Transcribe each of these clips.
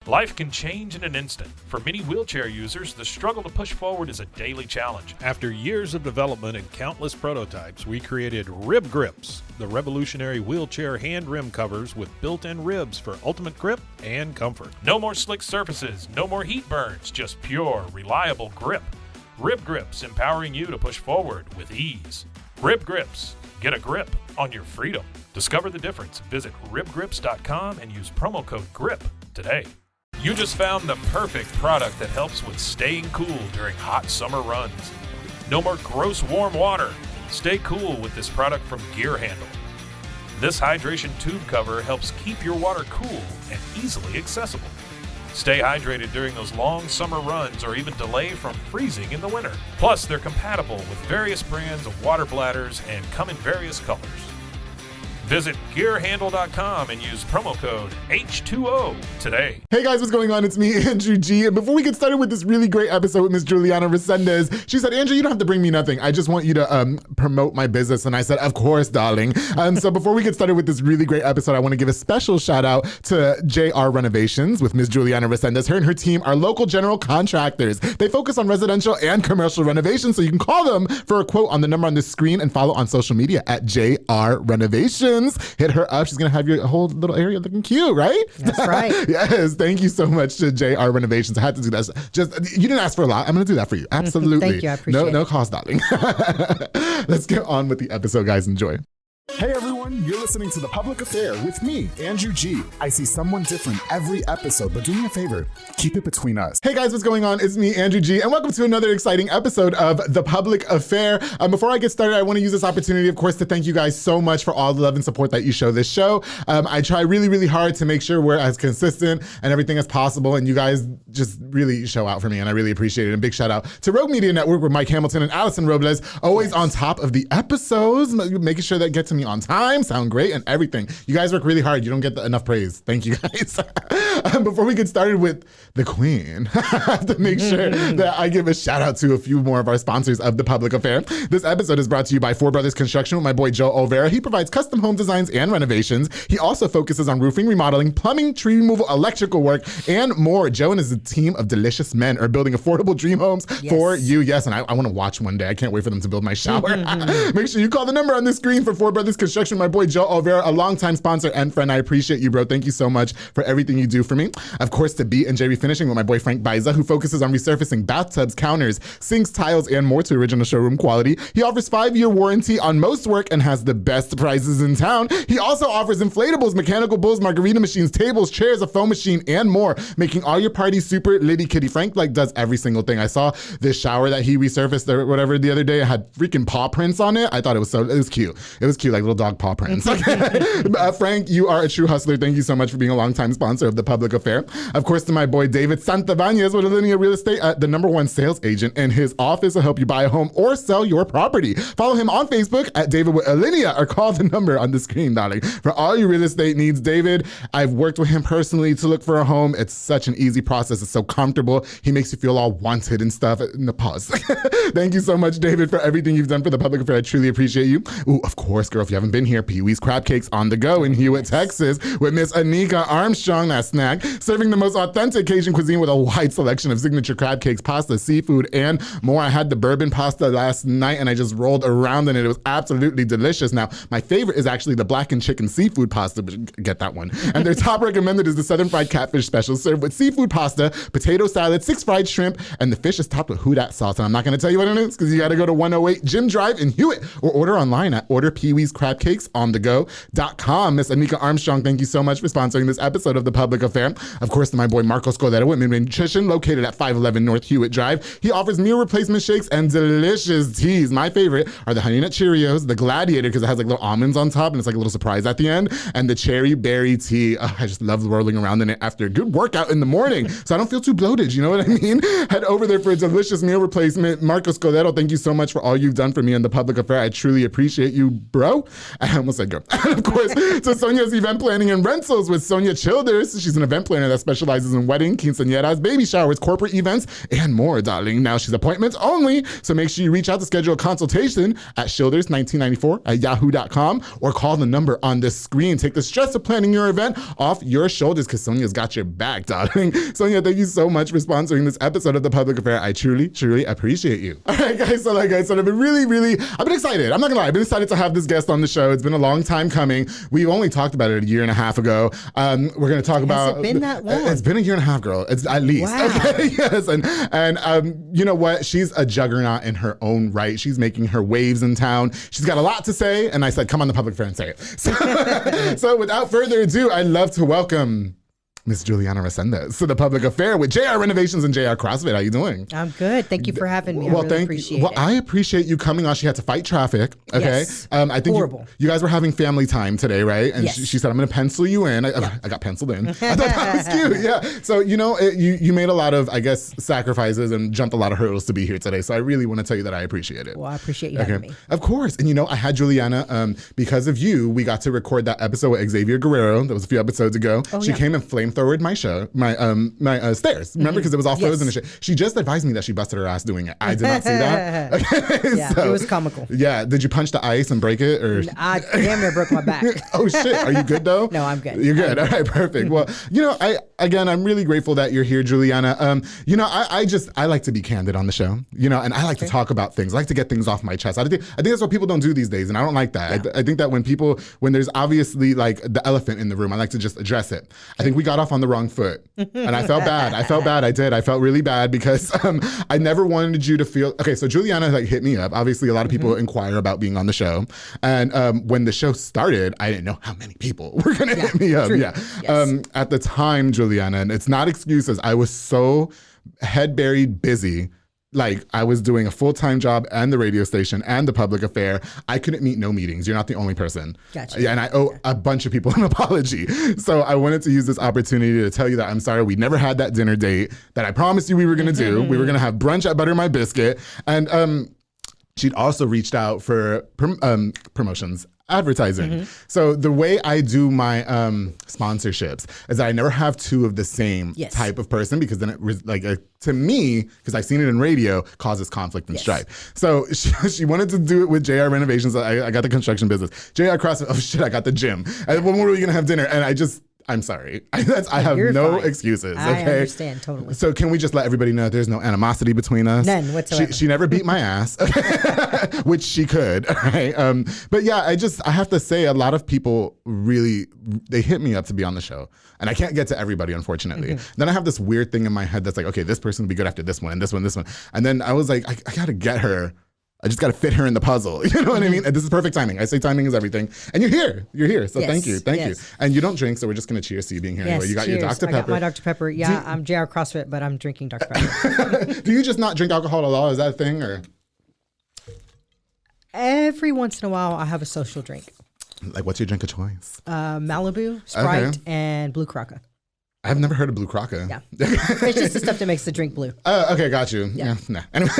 Life can change in an instant. For many wheelchair users, the struggle to push forward is a daily challenge. After years of development and countless prototypes, we created Rib Grips, the revolutionary wheelchair hand rim covers with built-in ribs for ultimate grip and comfort. No more slick surfaces, no more heat burns, just pure, reliable grip. Rib Grips, empowering you to push forward with ease. Rib Grips, get a grip on your freedom. Discover the difference. Visit ribgrips.com and use promo code GRIP today. You just found the perfect product that helps with staying cool during hot summer runs. No more gross warm water. Stay cool with this product from Gear Handle. This hydration tube cover helps keep your water cool and easily accessible. Stay hydrated during those long summer runs or even delay from freezing in the winter. Plus, they're compatible with various brands of water bladders and come in various colors. Visit gearhandle.com and use promo code H2O today. Hey guys, what's going on? It's me, Andrew G. And before we get started with this really great episode with Miss Juliana Resendez, she said, Andrew, you don't have to bring me nothing. I just want you to promote my business. And I said, of course, darling. So before we get started with this really great episode, I want to give a special shout out to JR Renovations with Miss Juliana Resendez. Her and her team are local general contractors. They focus on residential and commercial renovations. So you can call them for a quote on the number on the screen and follow on social media at JR Renovations. Hit her up. She's going to have your whole little area looking cute, right? That's right. Yes. Thank you so much to JR Renovations. I had to do that. You didn't ask for a lot. I'm going to do that for you. Absolutely. Thank you. I appreciate it. No cost, darling. Let's get on with the episode, guys. Enjoy. Hey everyone, you're listening to The Public Affair with me, Andrew G. I see someone different every episode, but do me a favor, keep it between us. Hey guys, what's going on? It's me, Andrew G, and welcome to another exciting episode of The Public Affair. Before I get started, I want to use this opportunity, of course, to thank you guys so much for all the love and support that you show this show. I try really, really hard to make sure we're as consistent and everything as possible, and you guys just really show out for me, and I really appreciate it. And big shout out to Rogue Media Network with Mike Hamilton and Allison Robles, always on top of the episodes, making sure that get to me on time, sound great, and everything. You guys work really hard. You don't get enough praise. Thank you guys. Before we get started with the queen, I have to make sure that I give a shout out to a few more of our sponsors of The Public Affair. This episode is brought to you by Four Brothers Construction with my boy Joe Olvera. He provides custom home designs and renovations. He also focuses on roofing, remodeling, plumbing, tree removal, electrical work, and more. Joe and his team of delicious men are building affordable dream homes for you. Yes, and I want to watch one day. I can't wait for them to build my shower. Make sure you call the number on the screen for Four Brothers Construction. My boy Joe Olvera, a longtime sponsor and friend. I appreciate you, bro. Thank you so much for everything you do for me. Of course, to B and J Refinishing with my boy Frank Biza, who focuses on resurfacing bathtubs, counters, sinks, tiles, and more to original showroom quality. He offers 5-year warranty on most work and has the best prices in town. He also offers inflatables, mechanical bulls, margarita machines, tables, chairs, a foam machine, and more, making all your parties super litty kitty. Frank does every single thing. I saw this shower that he resurfaced or whatever the other day. It had freaking paw prints on it. I thought it was cute. It was cute, like little dog paw prints. Frank, you are a true hustler. Thank you so much for being a longtime sponsor of The Public Affair. Of course, to my boy David Santavanez with Alinea Real Estate, the #1 sales agent in his office to help you buy a home or sell your property. Follow him on Facebook at David with Alinea or call the number on the screen, darling. For all your real estate needs, David, I've worked with him personally to look for a home. It's such an easy process. It's so comfortable. He makes you feel all wanted and stuff. No, pause. Thank you so much, David, for everything you've done for The Public Affair. I truly appreciate you. Ooh, of course, girl, if you haven't been here, Pee-wee's Crab Cakes on the go in Hewitt, Texas, with Miss Anika Armstrong, that snack, serving the most authentic Cajun cuisine with a wide selection of signature crab cakes, pasta, seafood, and more. I had the bourbon pasta last night, and I just rolled around in it. It was absolutely delicious. Now, my favorite is actually the blackened chicken seafood pasta, but get that one. And their top recommended is the Southern Fried Catfish Special, served with seafood pasta, potato salad, 6 fried shrimp, and the fish is topped with Who Dat sauce. And I'm not going to tell you what it is, because you got to go to 108 Jim Drive in Hewitt, or order online at orderpeeweescrabcakesonthego.com. Miss Anika Armstrong, thank you so much for sponsoring this episode of The Public Affair. Of course, to my boy Marcos Cordero with Midway Nutrition, located at 511 North Hewitt Drive. He offers meal replacement shakes and delicious teas. My favorite are the Honey Nut Cheerios, the Gladiator, because it has like little almonds on top and it's like a little surprise at the end, and the Cherry Berry Tea. Oh, I just love rolling around in it after a good workout in the morning, so I don't feel too bloated, you know what I mean? Head over there for a delicious meal replacement. Marcos Cordero, thank you so much for all you've done for me in The Public Affair. I truly appreciate you, bro. girl. I almost said girl. And of course, to Sonia's event planning and rentals with Sonia Childers. She's an event planner that specializes in wedding, quinceañeras, baby showers, corporate events, and more, darling. Now she's appointments only, so make sure you reach out to schedule a consultation at Childers1994@yahoo.com or call the number on the screen. Take the stress of planning your event off your shoulders because Sonia's got your back, darling. Sonia, thank you so much for sponsoring this episode of The Public Affair. I truly, truly appreciate you. All right, guys, so like I said, I've been I've been excited. I'm not gonna lie, I've been excited to have this guest on the show. It's been a long time coming. We only talked about it a year and a half ago. We're gonna talk about— Has it been that long? It's been a year and a half, girl. It's at least. Wow. Okay, yes, and you know what? She's a juggernaut in her own right. She's making her waves in town. She's got a lot to say, and I said, come on The Public Affair and say it. So without further ado, I'd love to welcome Miss Juliana Resendez to The Public Affair with JR Renovations and JR CrossFit. How you doing? I'm good. Thank you for having me. I really appreciate it. I appreciate you coming on. She had to fight traffic. Okay. Yes. I think Horrible. you guys were having family time today, right? And Yes. she said, I'm going to pencil you in. I got penciled in. I thought that was cute. Yeah. So, you made a lot of, I guess, sacrifices and jumped a lot of hurdles to be here today. So I really want to tell you that I appreciate it. Well, I appreciate you having me. Of course. And I had Juliana, because of you, we got to record that episode with Xavier Guerrero. That was a few episodes ago. She came and flamethrowered my show. My stairs, remember, because it was all frozen and shit. She just advised me that she busted her ass doing it. I did not see that. Okay, Yeah, it was comical. Yeah, did you punch the ice and break it, or? I damn near broke my back. Oh shit, are you good though? No, I'm good. You're good. All right, perfect. Well, I'm really grateful that you're here, Juliana. I like to be candid on the show, and I like to talk about things. I like to get things off my chest. I think that's what people don't do these days, and I don't like that. I think that when there's obviously like the elephant in the room, I like to just address it. I think we got off on the wrong foot. And I felt bad. I did. I felt really bad because I never wanted you to feel— okay, so Juliana hit me up. Obviously, a lot of people inquire about being on the show. And when the show started, I didn't know how many people were going to hit me up. True. Yeah. Yes. At the time, Juliana, and it's not excuses, I was so head buried busy. Like, I was doing a full-time job and the radio station and The Public Affair. I couldn't meet no meetings. You're not the only person. Gotcha. Yeah, and I owe a bunch of people an apology. So I wanted to use this opportunity to tell you that I'm sorry we never had that dinner date that I promised you we were going to do. We were going to have brunch at Butter My Biscuit. And she'd also reached out for promotions. Advertising. So the way I do my sponsorships is that I never have two of the same type of person, because then it to me, because I've seen it in radio, causes conflict and strife. So she wanted to do it with JR Renovations. I got the construction business. JR CrossFit. Oh shit, I got the gym. And when were we gonna have dinner? And I'm sorry. I have no excuses. Okay? I understand totally. So can we just let everybody know there's no animosity between us? None whatsoever. She never beat my ass, which she could. Right? But yeah, I have to say, a lot of people really, they hit me up to be on the show. And I can't get to everybody, unfortunately. Then I have this weird thing in my head that's like, okay, this person would be good after this one, and this one, this one. And then I was like, I got to get her. I just got to fit her in the puzzle. You know what I mean? And this is perfect timing. I say timing is everything. And you're here. So thank you. Thank you. And you don't drink, so we're just going to cheers to you being here anyway. You got your Dr. Pepper. I got my Dr. Pepper. Yeah, I'm JR CrossFit, but I'm drinking Dr. Pepper. Do you just not drink alcohol at all? Is that a thing? Or Every once in a while, I have a social drink. Like, what's your drink of choice? Malibu, Sprite, and Blue Crocca. I've never heard of Blue Crocca. Yeah. It's just the stuff that makes the drink blue. Okay, got you. Yeah, nah. Anyway,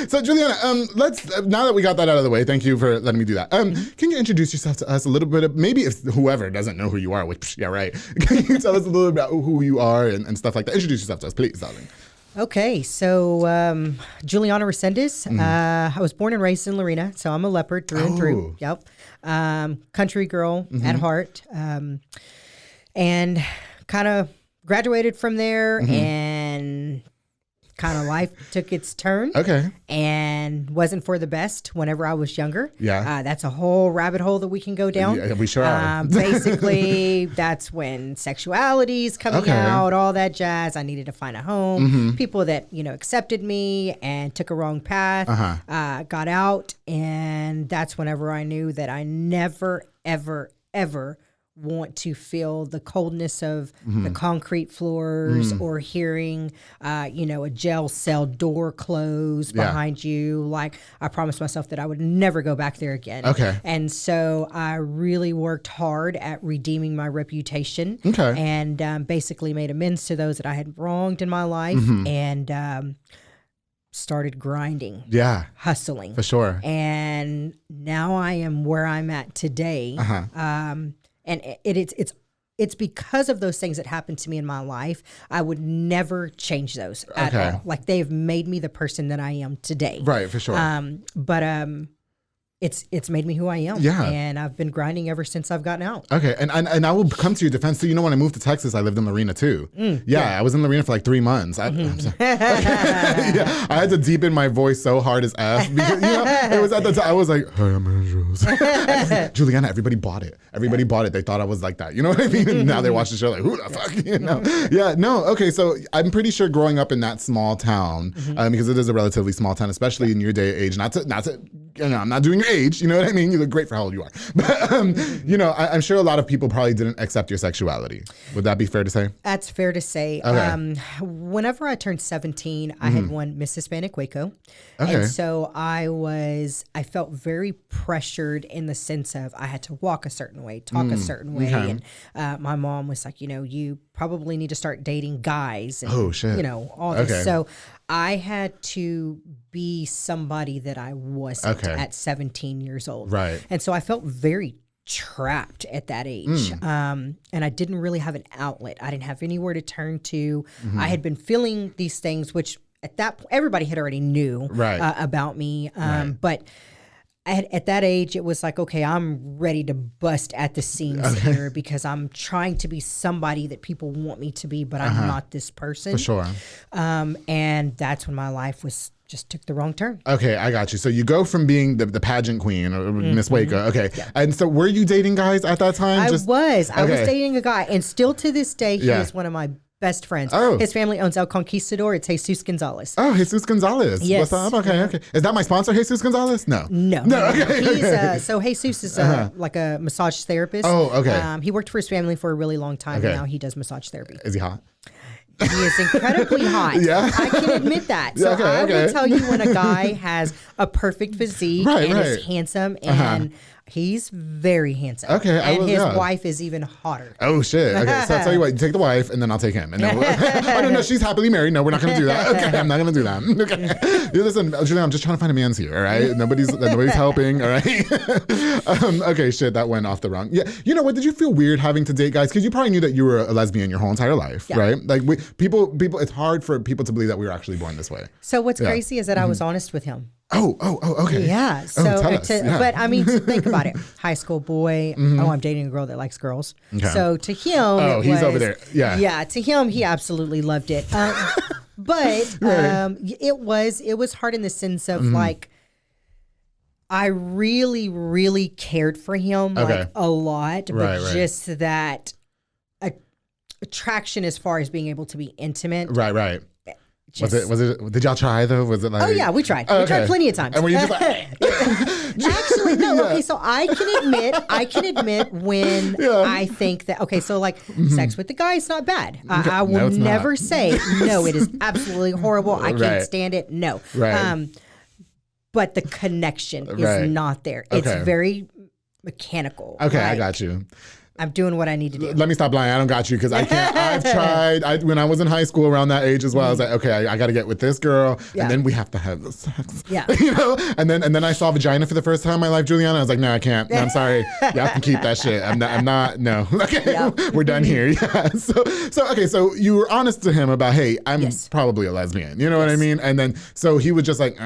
so Juliana, let's, now that we got that out of the way, thank you for letting me do that. Can you introduce yourself to us a little bit? Maybe if whoever doesn't know who you are, which, yeah, right. Can you tell us a little bit about who you are and stuff like that? Introduce yourself to us, please, darling. Okay, so Juliana Resendez. I was born and raised in Lorena, so I'm a leopard through and through. Yep. Country girl at heart. And kind of graduated from there, and kind of life took its turn. Okay. And wasn't for the best whenever I was younger. Yeah. That's a whole rabbit hole that we can go down. Yeah, we sure are. Basically, that's when sexuality is coming out, all that jazz. I needed to find a home. People that, accepted me and took a wrong path, got out. And that's whenever I knew that I never, ever, ever want to feel the coldness of the concrete floors or hearing, a jail cell door close behind you. Like, I promised myself that I would never go back there again. Okay. And so I really worked hard at redeeming my reputation. Okay. And basically made amends to those that I had wronged in my life. And started grinding. Yeah. Hustling. For sure. And now I am where I'm at today. And it's because of those things that happened to me in my life. I would never change those at all. Like, they've made me the person that I am today. Right, for sure. It's made me who I am. Yeah. And I've been grinding ever since I've gotten out. Okay. And I will come to your defense. So, when I moved to Texas, I lived in Lorena too. I was in Lorena for like 3 months. I'm sorry. I had to deepen my voice so hard as F because, it was at the time I was like, hi, I'm Andrews. Juliana, everybody bought it. Everybody bought it. They thought I was like that. You know what I mean? And now they watch the show like, who the fuck? Yeah, no. Okay. So I'm pretty sure growing up in that small town, because it is a relatively small town, especially in your day and age, not to, I'm not doing your age, you know what I mean? You look great for how old you are. But, I'm sure a lot of people probably didn't accept your sexuality. Would that be fair to say? That's fair to say. Okay. Whenever I turned 17, I had won Miss Hispanic Waco. Okay. And so I felt very pressured in the sense of I had to walk a certain way, talk a certain way. Okay. And my mom was like, you probably need to start dating guys. And, Oh, shit. All this. Okay. So I had to be somebody that I wasn't at 17 years old. Right. And so I felt very trapped at that age. And I didn't really have an outlet. I didn't have anywhere to turn to. I had been feeling these things, which at that point, everybody had already knew about me. But at that age, it was like, okay, I'm ready to bust at the seams here because I'm trying to be somebody that people want me to be, but I'm not this person. For sure. And that's when my life just took the wrong turn. Okay, I got you. So you go from being the pageant queen, or Miss Waco. Okay. Yeah. And so were you dating guys at that time? I was dating a guy. And still to this day, he is one of my best friends. Oh. His family owns El Conquistador. It's Jesus Gonzalez. Oh, Jesus Gonzalez. Yes. What's up? Okay. Is that my sponsor, Jesus Gonzalez? No. Okay. So Jesus is like a massage therapist. Oh, okay. He worked for his family for a really long time. And now he does massage therapy. Is he hot? He is incredibly hot. Yeah. I can admit that. So I will tell you when a guy has a perfect physique and is handsome and he's very handsome. Okay. And his wife is even hotter. Oh, shit. Okay. So I'll tell you what, you take the wife and then I'll take him. And then no, she's happily married. No, we're not going to do that. Okay. I'm not going to do that. Okay. Listen, Juliana, I'm just trying to find a man's here. All right. Nobody's helping. All right. Okay. Shit. That went off the wrong. Yeah. You know what? Did you feel weird having to date guys? Because you probably knew that you were a lesbian your whole entire life. Yeah. Right. Like people, it's hard for people to believe that we were actually born this way. So what's crazy is that I was honest with him. Oh, okay. Yeah. So, but I mean, think about it. High school boy. Oh, I'm dating a girl that likes girls. Okay. So to him, he's over there. Yeah. Yeah. To him, he absolutely loved it. But it was hard in the sense of like, I really, really cared for him like a lot, but just that attraction as far as being able to be intimate. Right. Was it? Did y'all try though? Was it like? Oh yeah, we tried. We tried plenty of times. And were you just like? Actually, no. Yeah. Okay, so I can admit when I think that. Okay, so like sex with the guy is not bad. I will never say no. It is absolutely horrible. I can't stand it. No. Right. But the connection is not there. It's very mechanical. Okay, I got you. I'm doing what I need to do. Let me stop lying. I don't got you because I can't. I've tried. When I was in high school around that age as well, I was like, okay, I got to get with this girl, and then we have to have the sex. Yeah. And then I saw vagina for the first time in my life, Juliana. I was like, no, I can't. No, I'm sorry. Y'all can keep that shit. I'm not. No. Okay. We're done here. Yeah. So you were honest to him about, hey, I'm probably a lesbian. You know what I mean? And then so he was just like.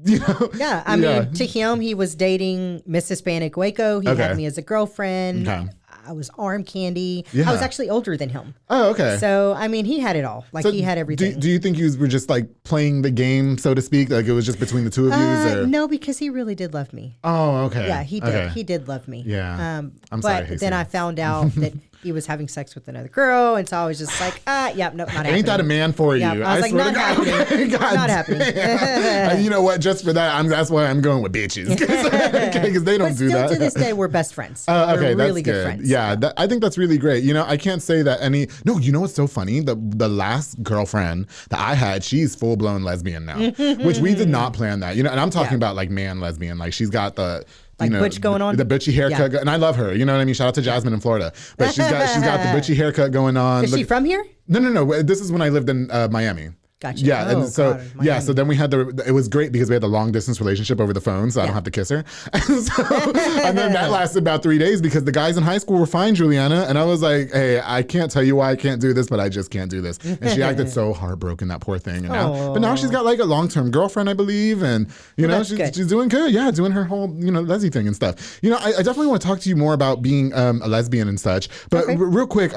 Yeah, I mean, to him, he was dating Miss Hispanic Waco. He had me as a girlfriend. Okay. I was arm candy. Yeah. I was actually older than him. Oh, okay. So, I mean, he had it all. Like, he had everything. Do you think you were just, like, playing the game, so to speak? Like, it was just between the two of you? Or? No, because he really did love me. Oh, okay. Yeah, he did. Okay. He did love me. Yeah. I'm sorry, but then I found out that he was having sex with another girl, and so I was just like, nope, not happening. Ain't that a man for you? I was like, not happening. Not happening. You know what? Just for that, that's why I'm going with bitches. Because they don't do that. But still to this day, we're best friends. Okay, we're really that's good friends. Yeah, I think that's really great. You know, I can't say that No, you know what's so funny? The last girlfriend that I had, she's full-blown lesbian now, which we did not plan that. You know, and I'm talking about like man lesbian. Like she's got the... Like butch going on? The butchy haircut. And I love her. You know what I mean? Shout out to Jasmine in Florida. But she's got the butchy haircut going on. Is she from here? No. This is when I lived in Miami. Gotcha. Yeah, Oh, and so God, yeah, so then we had it was great because we had the long distance relationship over the phone, so I don't have to kiss her. And then that lasted about 3 days because the guys in high school were fine, Juliana, and I was like, hey, I can't tell you why I can't do this, but I just can't do this. And she acted so heartbroken, that poor thing. And now she's got like a long-term girlfriend, I believe, and she's doing good. Yeah, doing her whole lesbian thing and stuff. I definitely want to talk to you more about being a lesbian and such. But real quick,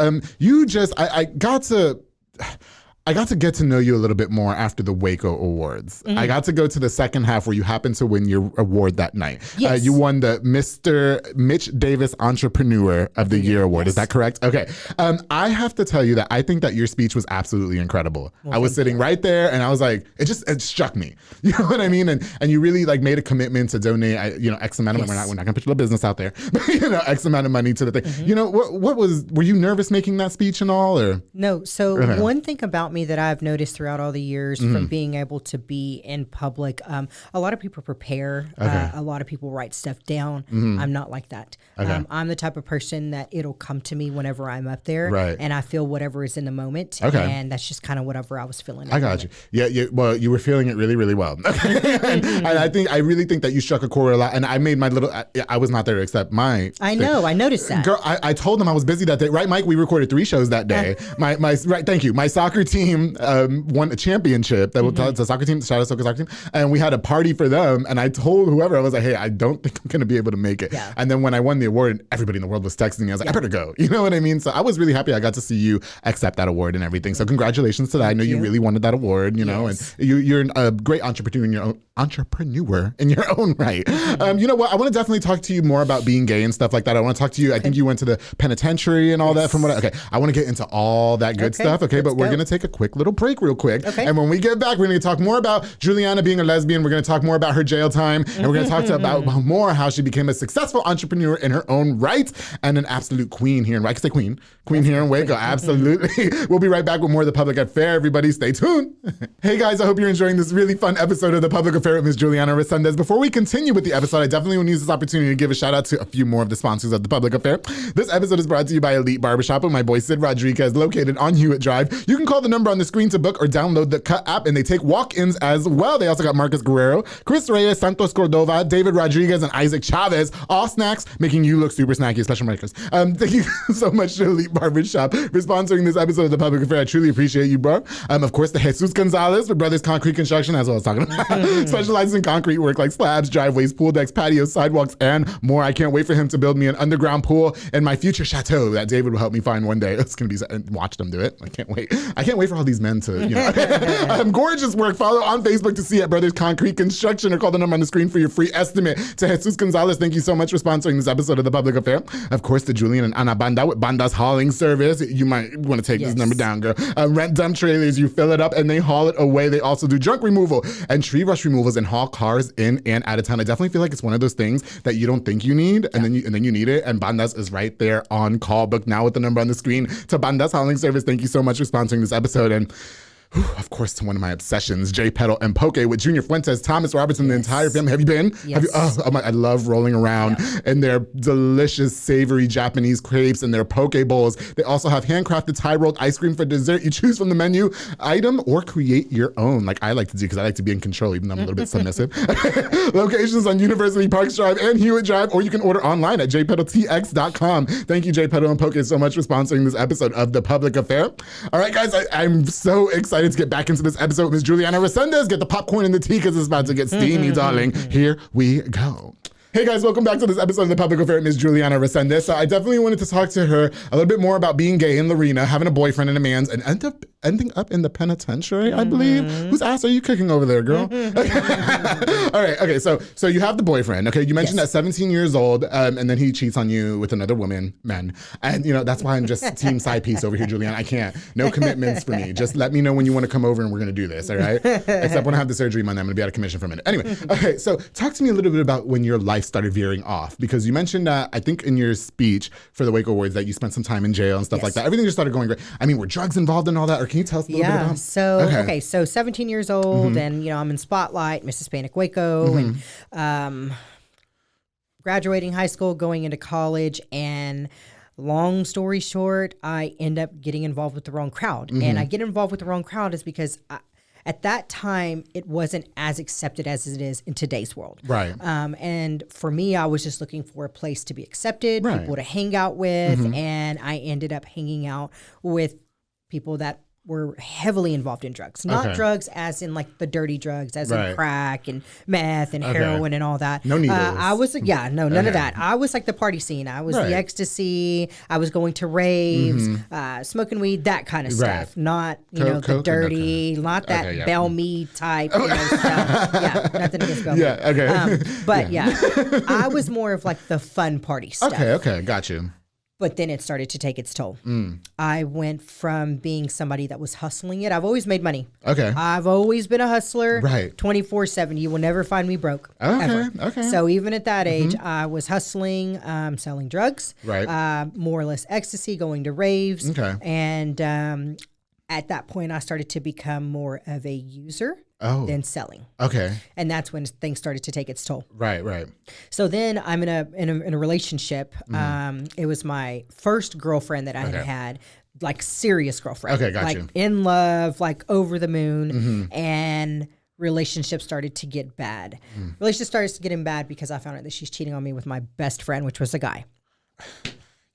I got to get to know you a little bit more after the Waco Awards. I got to go to the second half where you happened to win your award that night. Yes. You won the Mr. Mitch Davis Entrepreneur of the Year Award. Yes. Is that correct? Okay. I have to tell you that I think that your speech was absolutely incredible. I was sitting right there and I was like, it struck me. You know what I mean? And you really like made a commitment to donate, X amount of money. We're not gonna put your business out there, but X amount of money to the thing. Were you nervous making that speech and all, or? No. So one thing about me that I've noticed throughout all the years from being able to be in public, a lot of people prepare. A lot of people write stuff down. I'm not like that. I'm the type of person that it'll come to me whenever I'm up there, and I feel whatever is in the moment, and that's just kind of whatever I was feeling. I got you. Yeah. Well, you were feeling it really, really well. And I really think that you struck a chord a lot. And I made my little. I was not there except my. I know. I noticed that. Girl, I told them I was busy that day. Right, Mike? We recorded 3 shows that day. Thank you. My soccer team won a championship. The soccer team, the Shadow Soccer team, and we had a party for them. And I told whoever, I was like, hey, I don't think I'm going to be able to make it. Yeah. And then when I won the award, everybody in the world was texting me. I was like, I better go. You know what I mean? So I was really happy I got to see you accept that award and everything. So congratulations to that. I know you really wanted that award, know, and you're a great entrepreneur in your own right. You know what? I want to definitely talk to you more about being gay and stuff like that. I want to talk to you. I think you went to the penitentiary and all that from what I want to get into all that good stuff. Okay. But we're going to take a quick little break real quick. Okay. And when we get back, we're going to talk more about Juliana being a lesbian. We're going to talk more about her jail time. And we're going to talk about more how she became a successful entrepreneur in her own right and an absolute queen here in, I can say queen here in Waco. Absolutely. We'll be right back with more of The Public Affair. Everybody stay tuned. Hey guys, I hope you're enjoying this really fun episode of The Public Affair with Ms. Juliana Resendez. Before we continue with the episode, I definitely want to use this opportunity to give a shout out to a few more of the sponsors of The Public Affair. This episode is brought to you by Elite Barbershop with my boy Sid Rodriguez, located on Hewitt Drive. You can call the number on the screen to book or download the Cut app, and they take walk-ins as well. They also got Marcus Guerrero, Chris Reyes, Santos Cordova, David Rodriguez, and Isaac Chavez. All snacks, making you look super snacky, special markers. Thank you so much to Elite Barbershop for sponsoring this episode of The Public Affair. I truly appreciate you, bro. Of course, the Jesus Gonzalez with Brothers Concrete Construction, as well as talking about, specializes in concrete work like slabs, driveways, pool decks, patios, sidewalks, and more. I can't wait for him to build me an underground pool in my future chateau that David will help me find one day. It's going to be, watch them do it. I can't wait. I can't wait for all these men to, gorgeous work. Follow on Facebook to see at Brothers Concrete Construction or call the number on the screen for your free estimate. To Jesus Gonzalez, thank you so much for sponsoring this episode of The Public Affair. Of course, to Julian and Ana Banda with Banda's Hauling Service. You might want to take this number down, girl. Rent dump trailers. You fill it up and they haul it away. They also do junk removal and tree brush removals and haul cars in and out of town. I definitely feel like it's one of those things that you don't think you need and then you need it. And Banda's is right there on call. Book now with the number on the screen. To Banda's Hauling Service, thank you so much for sponsoring this episode. And of course, to one of my obsessions, J Pedal and Poke with Junior Fuentes, Thomas Robertson, the entire family. Have you been? Yes. I love rolling around in their delicious, savory Japanese crepes and their poke bowls. They also have handcrafted Thai-rolled ice cream for dessert. You choose from the menu item or create your own, like I like to do, because I like to be in control, even though I'm a little bit submissive. Locations on University Parks Drive and Hewitt Drive, or you can order online at jpedaltx.com. Thank you, J Pedal and Poke, so much for sponsoring this episode of The Public Affair. All right, guys, I'm so excited to get back into this episode with Ms. Juliana Resendez. Get the popcorn and the tea because it's about to get steamy, darling. Here we go. Hey guys, welcome back to this episode of The Public Affair with Ms. Juliana Resendez. So I definitely wanted to talk to her a little bit more about being gay in Lorena, having a boyfriend and a man's, and ending up in the penitentiary, I believe. Whose ass are you kicking over there, girl? All right, okay, so you have the boyfriend, okay? You mentioned at 17 years old, and then he cheats on you with another man. And, that's why I'm just team side piece over here, Juliana. I can't. No commitments for me. Just let me know when you want to come over and we're going to do this, all right? Except when I have the surgery Monday, I'm going to be out of commission for a minute. Anyway, okay, so talk to me a little bit about when your life started veering off, because you mentioned that, I think in your speech for the Waco Awards, that you spent some time in jail and stuff like that. Everything just started going great. I mean, were drugs involved in all that? Or can you tell us a little bit about? So 17 years old, and I'm in Spotlight, Miss Hispanic Waco, and graduating high school, going into college, and long story short, I end up getting involved with the wrong crowd. And I get involved with the wrong crowd is because at that time, it wasn't as accepted as it is in today's world. Right. And for me, I was just looking for a place to be accepted, Right. people to hang out with, and I ended up hanging out with people that were heavily involved in drugs. Not drugs as in like the dirty drugs, as in crack and meth and heroin and all that. No needles. I was, none of that. I was like the party scene. I was the ecstasy. I was going to raves, smoking weed, that kind of stuff. Not, the dirty, not that Bell Me type stuff. Yeah, nothing against Bell Me. Yeah, okay. But I was more of like the fun party stuff. Okay, got you. But then it started to take its toll. I went from being somebody that was hustling it. I've always made money. Okay. I've always been a hustler. Right. 24/7. You will never find me broke. Ever. Okay. So even at that age, I was hustling, selling drugs. Right. More or less ecstasy, going to raves. Okay. And at that point, I started to become more of a user than selling. Okay. And that's when things started to take its toll. Right. So then I'm in a relationship. It was my first girlfriend that I had, like serious girlfriend. Okay, got like you. in love, like over the moon, and relationships started to get bad. Relationship started getting bad because I found out that she's cheating on me with my best friend, which was a guy.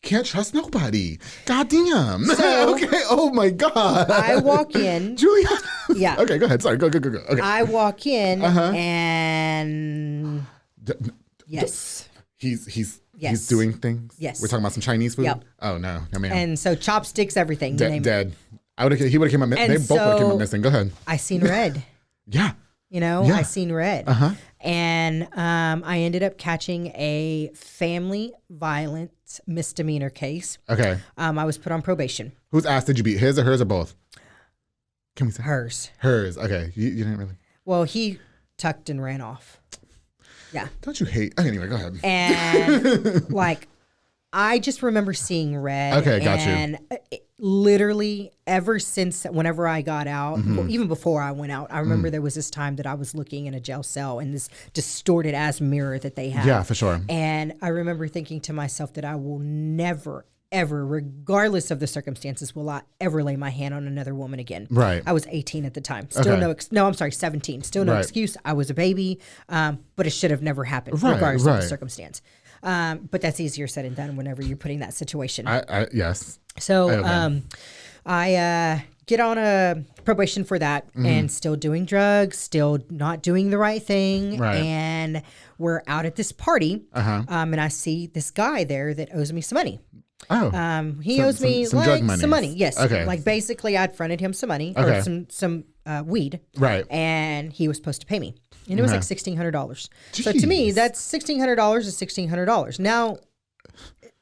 Can't trust nobody. God damn. So, okay. Oh my God. I walk in. Juliana. Yeah. Okay, go ahead. Sorry. Go. Okay. I walk in and yes. He's Yes. doing things. Yes. We're talking about some Chinese food. Yep. Oh no, man. And so chopsticks, everything. you name it. Dead. He would have came up. They both would have came up missing. Go ahead. I seen red. Yeah. I seen red. And I ended up catching a family violence misdemeanor case. Okay. I was put on probation. Whose ass did you beat? His or hers or both? Can we say Hers. hers? Okay. You didn't really. Well, he tucked and ran off. Yeah. Don't you hate? Anyway, go ahead. And like, I just remember seeing red. Okay, got you. And literally ever since whenever I got out, well, even before I went out, I remember there was this time that I was looking in a jail cell in this distorted ass mirror that they have. Yeah, for sure. And I remember thinking to myself that I will never, ever, regardless of the circumstances, will I ever lay my hand on another woman again. Right. I was 18 at the time. Still I'm sorry, 17. Still no excuse. I was a baby, but it should have never happened, regardless of the circumstance. But that's easier said than done whenever you're putting that situation. Yes. So I get on a probation for that and still doing drugs, still not doing the right thing. Right. And we're out at this party and I see this guy there that owes me some money. Oh. He owes me some drug money. some money. Yes. Okay. Like basically I'd fronted him some money or some weed. Right. And he was supposed to pay me. And it was like $1,600. So to me, that's $1,600 is $1,600. Now,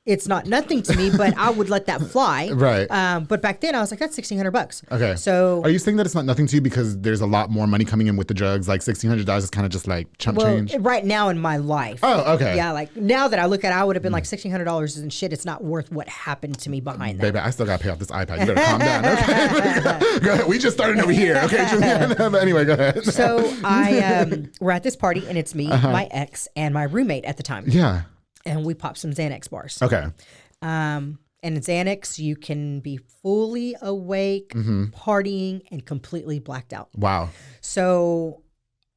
it's not nothing to me, but I would let that fly. Right. But back then, I was like, that's $1,600. Okay. So are you saying that it's not nothing to you because there's a lot more money coming in with the drugs? Like $1,600 is kind of just like chump change? Right now in my life. Oh, okay. Yeah, like now that I look at it, I would have been like $1,600 isn't shit. It's not worth what happened to me behind that. Baby, I still got to pay off this iPad. You better calm down. Okay. Go ahead. We just started over here. Okay, Juliana. But anyway, go ahead. So we're at this party and it's me, my ex, and my roommate at the time. Yeah. And we popped some Xanax bars. Okay. And in Xanax, you can be fully awake, partying, and completely blacked out. Wow. So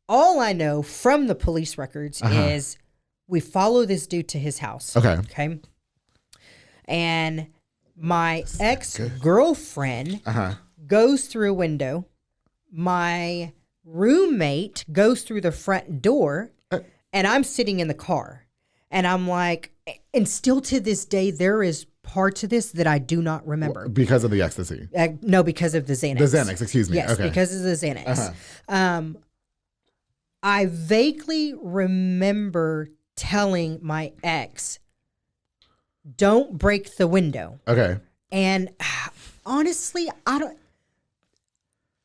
all I know from the police records is we follow this dude to his house. Okay. And my ex-girlfriend goes through a window. My roommate goes through the front door, and I'm sitting in the car. And I'm like, and still to this day, there is parts of this that I do not remember. Because of the ecstasy? No, because of the Xanax. The Xanax, excuse me. Yes, okay. because of the Xanax. I vaguely remember telling my ex, don't break the window. Okay. And honestly,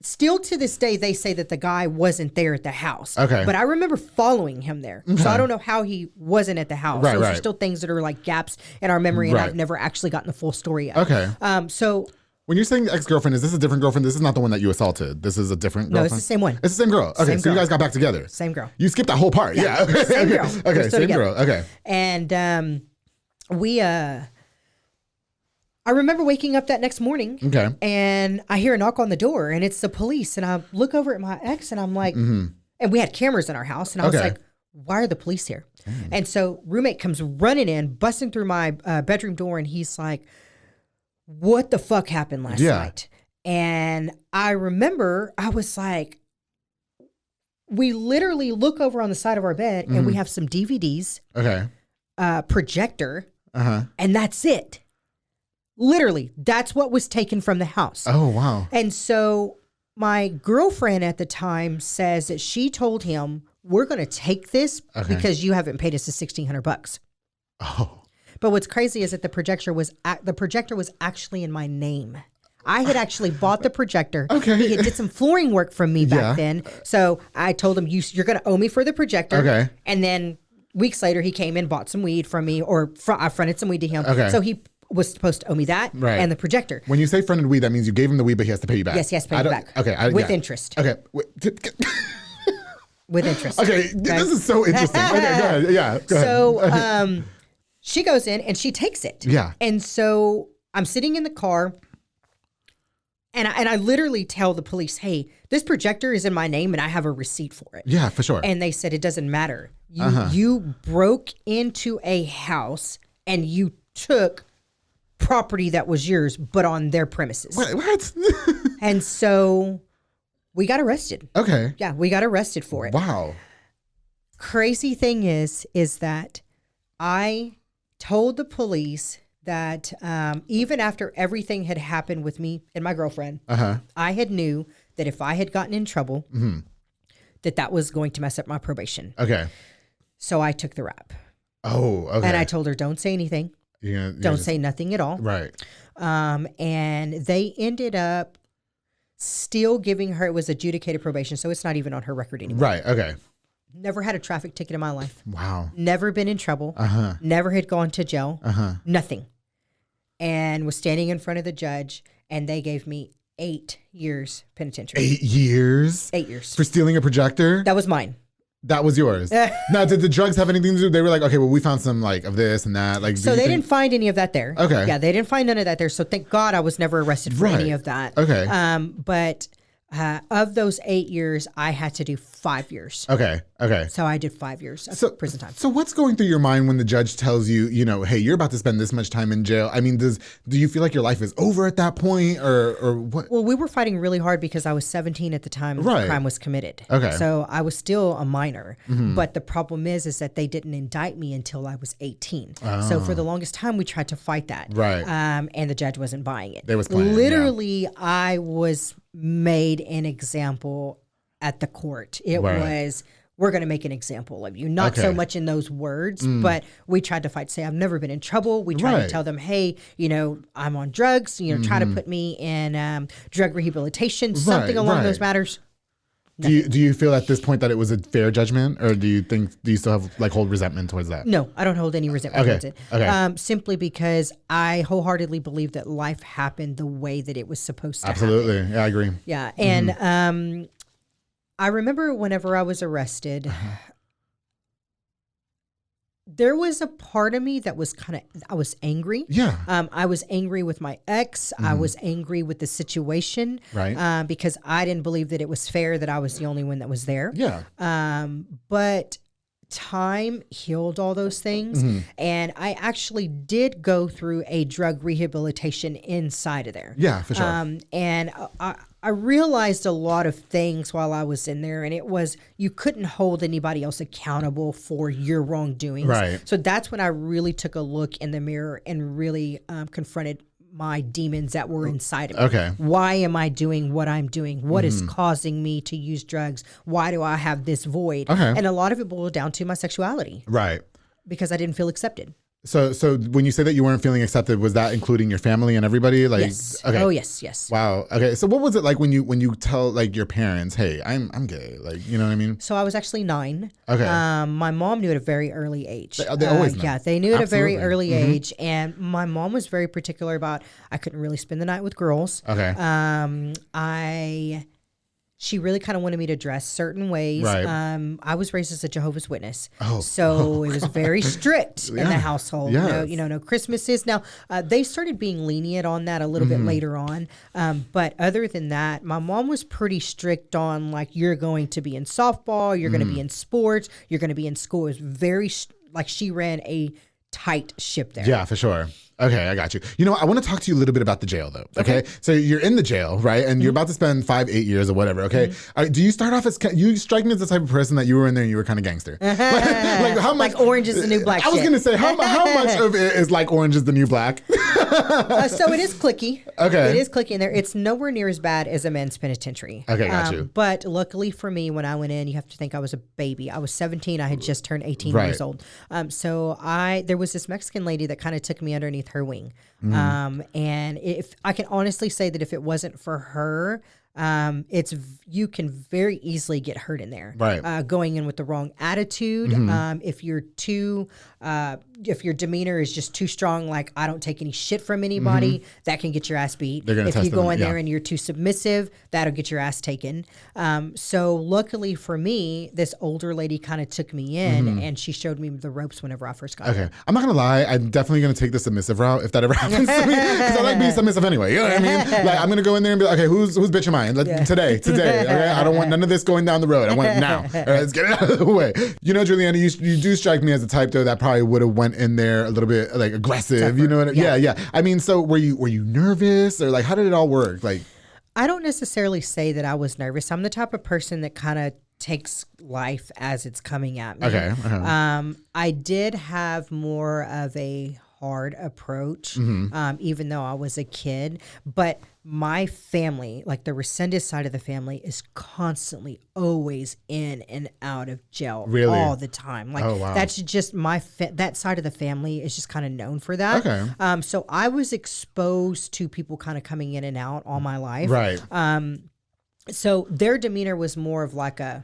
still to this day, they say that the guy wasn't there at the house. Okay. But I remember following him there. So I don't know how he wasn't at the house. Right, Those are right. still things that are like gaps in our memory, and Right. I've never actually gotten the full story yet. Okay. So When you're saying ex-girlfriend, is this a different girlfriend? This is not the one that you assaulted. This is a different no, girlfriend? it's the same one. It's the same girl. Okay, Same so you girl. guys got back together. Same girl. You skipped that whole part. Yeah. Okay. Same girl. Okay, We're still same together. girl. Okay. And we I remember waking up that next morning and I hear a knock on the door and it's the police. And I look over at my ex and I'm like, and we had cameras in our house. And I was like, why are the police here? And so roommate comes running in, busting through my bedroom door. And he's like, what the fuck happened last night? And I remember I was like, we literally look over on the side of our bed and we have some DVDs, projector, and that's it. Literally, that's what was taken from the house. Oh, wow. And so my girlfriend at the time says that she told him, we're going to take this because you haven't paid us the $1,600. Oh. But what's crazy is that the projector was actually in my name. I had actually bought the projector. He did some flooring work from me back then. So I told him, you're going to owe me for the projector. And then weeks later, he came in, bought some weed from me, or I fronted some weed to him. So he was supposed to owe me that and the projector. When you say fronted weed, that means you gave him the weed, but he has to pay you back. Yes, he has to pay you back. With interest. With interest. This is so interesting. Go ahead. Yeah, go ahead. So she goes in and she takes it. Yeah. And so I'm sitting in the car and I literally tell the police, hey, this projector is in my name and I have a receipt for it. Yeah, for sure. And they said, it doesn't matter. You broke into a house and you took property that was yours, but on their premises. What? And so we got arrested. Yeah, we got arrested for it. Wow. Crazy thing is that I told the police that even after everything had happened with me and my girlfriend, I had knew that if I had gotten in trouble, that was going to mess up my probation. So I took the rap. And I told her, don't say anything. Don't say nothing at all. And they ended up still giving her, it was adjudicated probation, so it's not even on her record anymore. Never had a traffic ticket in my life. Wow. Never been in trouble. Never had gone to jail. Nothing. And was standing in front of the judge, and they gave me 8 years penitentiary. 8 years? 8 years. For stealing a projector? That was mine. That was yours. Now, did the drugs have anything to do? They were like, okay, well, we found some like of this and that. Like, so they didn't find any of that there. Yeah, they didn't find none of that there. So thank God I was never arrested for any of that. But of those 8 years, I had to do 5 years. So I did 5 years of prison time. So what's going through your mind when the judge tells you, hey, you're about to spend this much time in jail? I mean, do you feel like your life is over at that point, or what? Well, we were fighting really hard because I was 17 at the time the crime was committed. So I was still a minor. But the problem is that they didn't indict me until I was 18. So for the longest time, we tried to fight that. And the judge wasn't buying it. They was playing, literally, I was made an example at the court. It was, we're going to make an example of you. Not so much in those words, but we tried to fight, say, I've never been in trouble. We tried to tell them, hey, I'm on drugs, try to put me in drug rehabilitation, something along those matters. Do you feel at this point that it was a fair judgment, or do you still have like hold resentment towards that? No, I don't hold any resentment towards it. Simply because I wholeheartedly believe that life happened the way that it was supposed to happen. Absolutely. Yeah, I agree. Yeah. And I remember whenever I was arrested, there was a part of me that was I was angry. Yeah. I was angry with my ex. I was angry with the situation. Because I didn't believe that it was fair that I was the only one that was there. Yeah. But time healed all those things. And I actually did go through a drug rehabilitation inside of there. Yeah, for sure. And I realized a lot of things while I was in there, and it was, you couldn't hold anybody else accountable for your wrongdoings. So that's when I really took a look in the mirror and really confronted my demons that were inside of me. Why am I doing what I'm doing? What is causing me to use drugs? Why do I have this void? And a lot of it boiled down to my sexuality. Because I didn't feel accepted. So when you say that you weren't feeling accepted, was that including your family and everybody? Like, yes. Oh, yes. Wow. Okay. So what was it like when you tell like your parents, hey, I'm gay? Like, you know what I mean? So I was actually 9. My mom knew at a very early age. They always know. Yeah, they knew at a very early age. And my mom was very particular about, I couldn't really spend the night with girls. I she really kind of wanted me to dress certain ways. Right. I was raised as a Jehovah's Witness. Oh. So it was very strict in the household. Yes. No Christmases. Now, they started being lenient on that a little bit later on. But other than that, my mom was pretty strict on like, you're going to be in softball, you're going to be in sports, you're going to be in school. It was very, like she ran a tight ship there. Yeah, for sure. Okay, I got you. You know, I want to talk to you a little bit about the jail, though. Okay, so you're in the jail, right? And you're about to spend 8 years or whatever. Okay, do you start off as you strike me as the type of person that you were in there and you were kind of gangster? like how much? Like Orange is the New Black. I was gonna say how much of it is like Orange is the New Black? So it is cliquey. Okay, it is cliquey in there. It's nowhere near as bad as a men's penitentiary. Okay, got you. But luckily for me, when I went in, you have to think I was a baby. I was 17. I had just turned 18 Right. years old. So there was this Mexican lady that kind of took me underneath her wing. And if I can honestly say that if it wasn't for her, you can very easily get hurt in there. Right. Going in with the wrong attitude. If your demeanor is just too strong, like I don't take any shit from anybody, that can get your ass beat. They're gonna if test you go them, in there and you're too submissive, that'll get your ass taken. So luckily for me, this older lady kind of took me in and she showed me the ropes whenever I first got there. I'm not gonna lie, I'm definitely gonna take the submissive route if that ever happens to me, because I like being submissive anyway. You know what I mean? Like I'm gonna go in there and be like, okay, who's bitch of mine? Today. Okay? I don't want none of this going down the road. I want it now. All right, let's get it out of the way. You know, Juliana, you do strike me as a type though that probably would have went in there a little bit like aggressive. Tougher. You know what? Yeah. I mean, so were you nervous or like how did it all work? Like, I don't necessarily say that I was nervous. I'm the type of person that kind of takes life as it's coming at me. Okay. I did have more of a hard approach, even though I was a kid. But my family, like the Resendez side of the family, is constantly always in and out of jail all the time. Like that's just that side of the family is just kind of known for that. Okay. So I was exposed to people kind of coming in and out all my life. Right. So their demeanor was more of like a,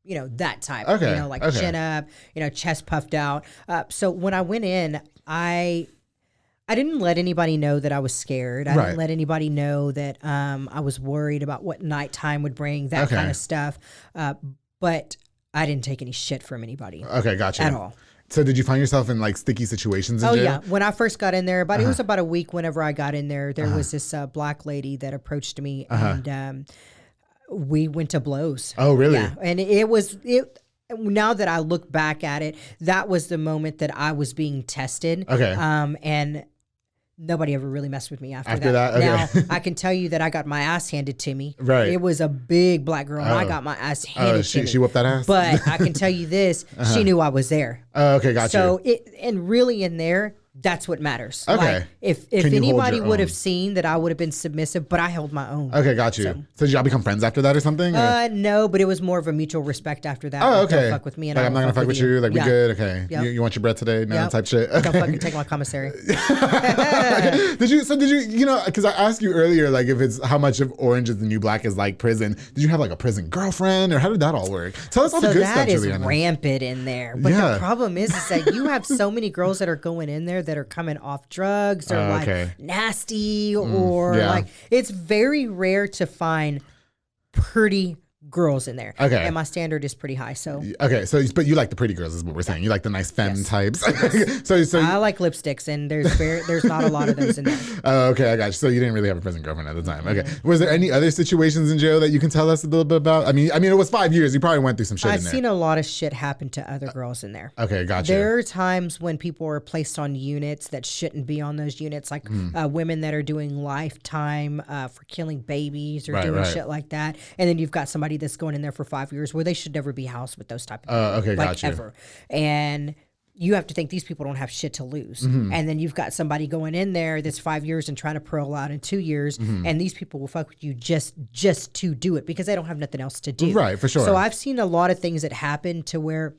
that type. Okay. Like chin up, chest puffed out. So when I went in, I didn't let anybody know that I was scared. I didn't let anybody know that I was worried about what nighttime would bring, that kind of stuff. But I didn't take any shit from anybody. Okay, gotcha. At all. So did you find yourself in like sticky situations in jail? Yeah. When I first got in there, it was about a week whenever I got in there, there was this black lady that approached me and we went to blows. Oh, really? Yeah. And now that I look back at it, that was the moment that I was being tested. Okay. And nobody ever really messed with me after that. Okay. Now, I can tell you that I got my ass handed to me. Right. It was a big black girl, and I got my ass handed to me. She whooped that ass? But I can tell you this, she knew I was there. Okay, gotcha. So, and really in there, that's what matters. Okay. Like, if Can you hold anybody your would own? have seen that I would have been submissive, but I held my own. Okay, got you. So did y'all become friends after that or something? No, but it was more of a mutual respect after that. Oh, Like, okay. don't fuck with me, and like, I I'm don't not gonna fuck with you. Like we good. Okay. Yep. You want your bread today? No, Yep. type shit. Okay. Don't fucking take my commissary. Okay. Did you because I asked you earlier, like if it's how much of Orange is the New Black is like prison. Did you have like a prison girlfriend or how did that all work? Tell us all the good stuff, that is Juliana. rampant in there. But the problem is that you have so many girls that are going in there that are coming off drugs or like nasty or like it's very rare to find pretty girls in there. Okay. And my standard is pretty high. So but you like the pretty girls is what we're saying. You like the nice femme types. so I like lipsticks and there's not a lot of those in there. Oh, okay, I got you. So you didn't really have a prison girlfriend at the time. Okay. Was there any other situations in jail that you can tell us a little bit about? I mean it was 5 years. You probably went through some shit I've in there. seen a lot of shit happen to other girls in there. Okay, gotcha. There are times when people are placed on units that shouldn't be on those units, like women that are doing lifetime for killing babies or doing shit like that. And then you've got somebody that's going in there for 5 years where they should never be housed with those type of people. Okay, like gotcha. ever. And you have to think these people don't have shit to lose. And then you've got somebody going in there that's 5 years and trying to parole out in 2 years. And these people will fuck with you just to do it because they don't have nothing else to do. Right, for sure. So I've seen a lot of things that happen to where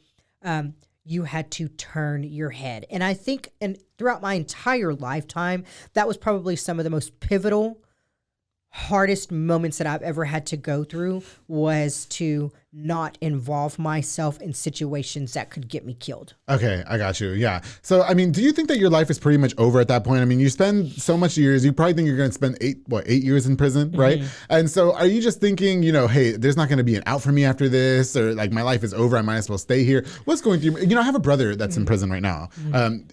you had to turn your head. And I think throughout my entire lifetime, that was probably some of the most pivotal, hardest moments that I've ever had to go through was to not involve myself in situations that could get me killed. Okay, I got you. Yeah. So, I mean, do you think that your life is pretty much over at that point? I mean, you spend so much years, you probably think you're going to spend 8 years in prison, right? And so are you just thinking, hey, there's not going to be an out for me after this, or like my life is over, I might as well stay here? What's going through? I have a brother that's in prison right now.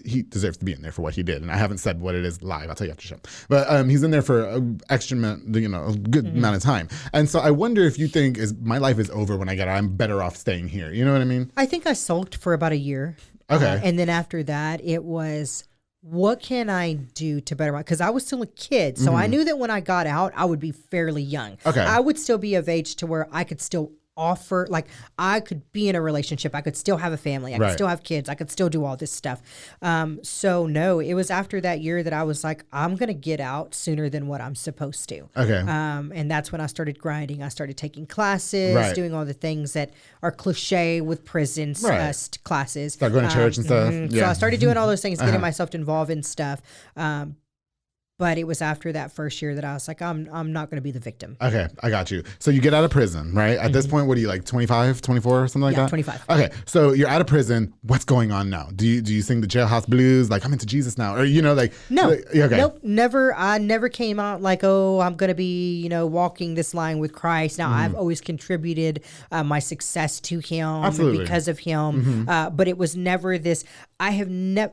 He deserves to be in there for what he did. And I haven't said what it is live. I'll tell you after show. But he's in there for an extra amount, a good amount of time. And so I wonder if you think my life is over when I get out. I'm better off staying here. You know what I mean? I think I sulked for about a year. Okay. And then after that, it was, what can I do to better my, because I was still a kid. So I knew that when I got out, I would be fairly young. Okay. I would still be of age to where I could still offer, like I could be in a relationship. I could still have a family. I could still have kids. I could still do all this stuff. So no, it was after that year that I was like, I'm going to get out sooner than what I'm supposed to. Okay. And that's when I started grinding. I started taking classes, doing all the things that are cliche with prisons classes. Start going to church and stuff. So I started doing all those things, getting myself involved in stuff. But it was after that first year that I was like, I'm not going to be the victim. Okay, I got you. So you get out of prison, right? At this point, what are you, like 25, 24, something like that? 25. Okay, so you're out of prison. What's going on now? Do you sing the jailhouse blues? Like, I'm into Jesus now? Or, like... No. Okay. Nope, never. I never came out like, oh, I'm going to be, walking this line with Christ. Now, I've always contributed my success to him because of him. But it was never this... I have never...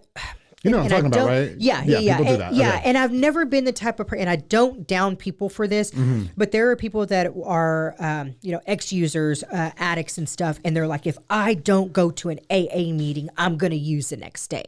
You know what I'm talking about, right? Yeah. People do that. Okay. And I've never been the type of person, and I don't down people for this, but there are people that are, ex-users, addicts and stuff, and they're like, if I don't go to an AA meeting, I'm going to use the next day.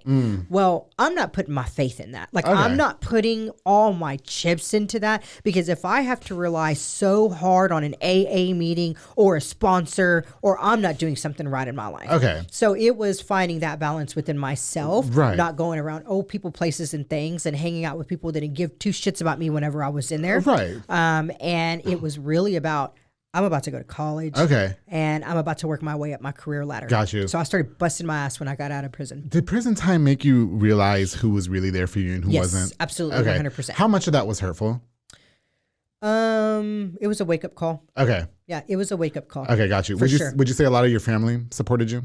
Well, I'm not putting my faith in that. Like, I'm not putting all my chips into that, because if I have to rely so hard on an AA meeting or a sponsor, or I'm not doing something right in my life. Okay. So it was finding that balance within myself, not going around old people, places, and things, and hanging out with people that didn't give two shits about me whenever I was in there. Right. And it was really about, I'm about to go to college. Okay. And I'm about to work my way up my career ladder. Got you. So I started busting my ass when I got out of prison. Did prison time make you realize who was really there for you and who wasn't? Yes, absolutely, okay. 100%. How much of that was hurtful? It was a wake-up call. Okay. Yeah, it was a wake-up call. Okay, got you. For sure. Would you say a lot of your family supported you?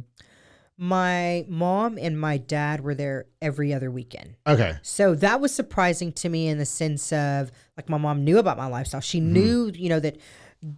My mom and my dad were there every other weekend. Okay. So that was surprising to me in the sense of, like, my mom knew about my lifestyle. She knew, that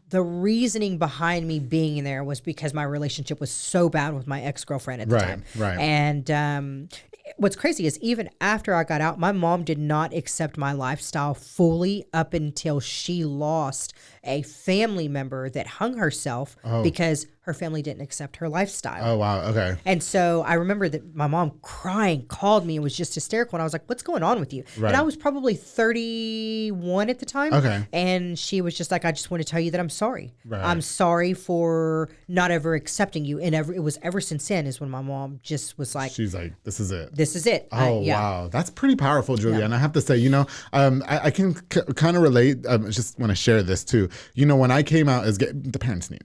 the reasoning behind me being in there was because my relationship was so bad with my ex-girlfriend at the time. Right. And what's crazy is even after I got out, my mom did not accept my lifestyle fully up until she lost a family member that hung herself because her family didn't accept her lifestyle. Oh, wow. Okay. And so I remember that my mom crying, called me, and was just hysterical. And I was like, what's going on with you? Right. And I was probably 31 at the time. Okay. And she was just like, I just want to tell you that I'm sorry. Right. I'm sorry for not ever accepting you. And it was ever since then is when my mom just was like, she's like, this is it. This is it. Oh, wow. That's pretty powerful, Juliana. And I have to say, I can kind of relate. I just want to share this too. When I came out as gay, the parents knew.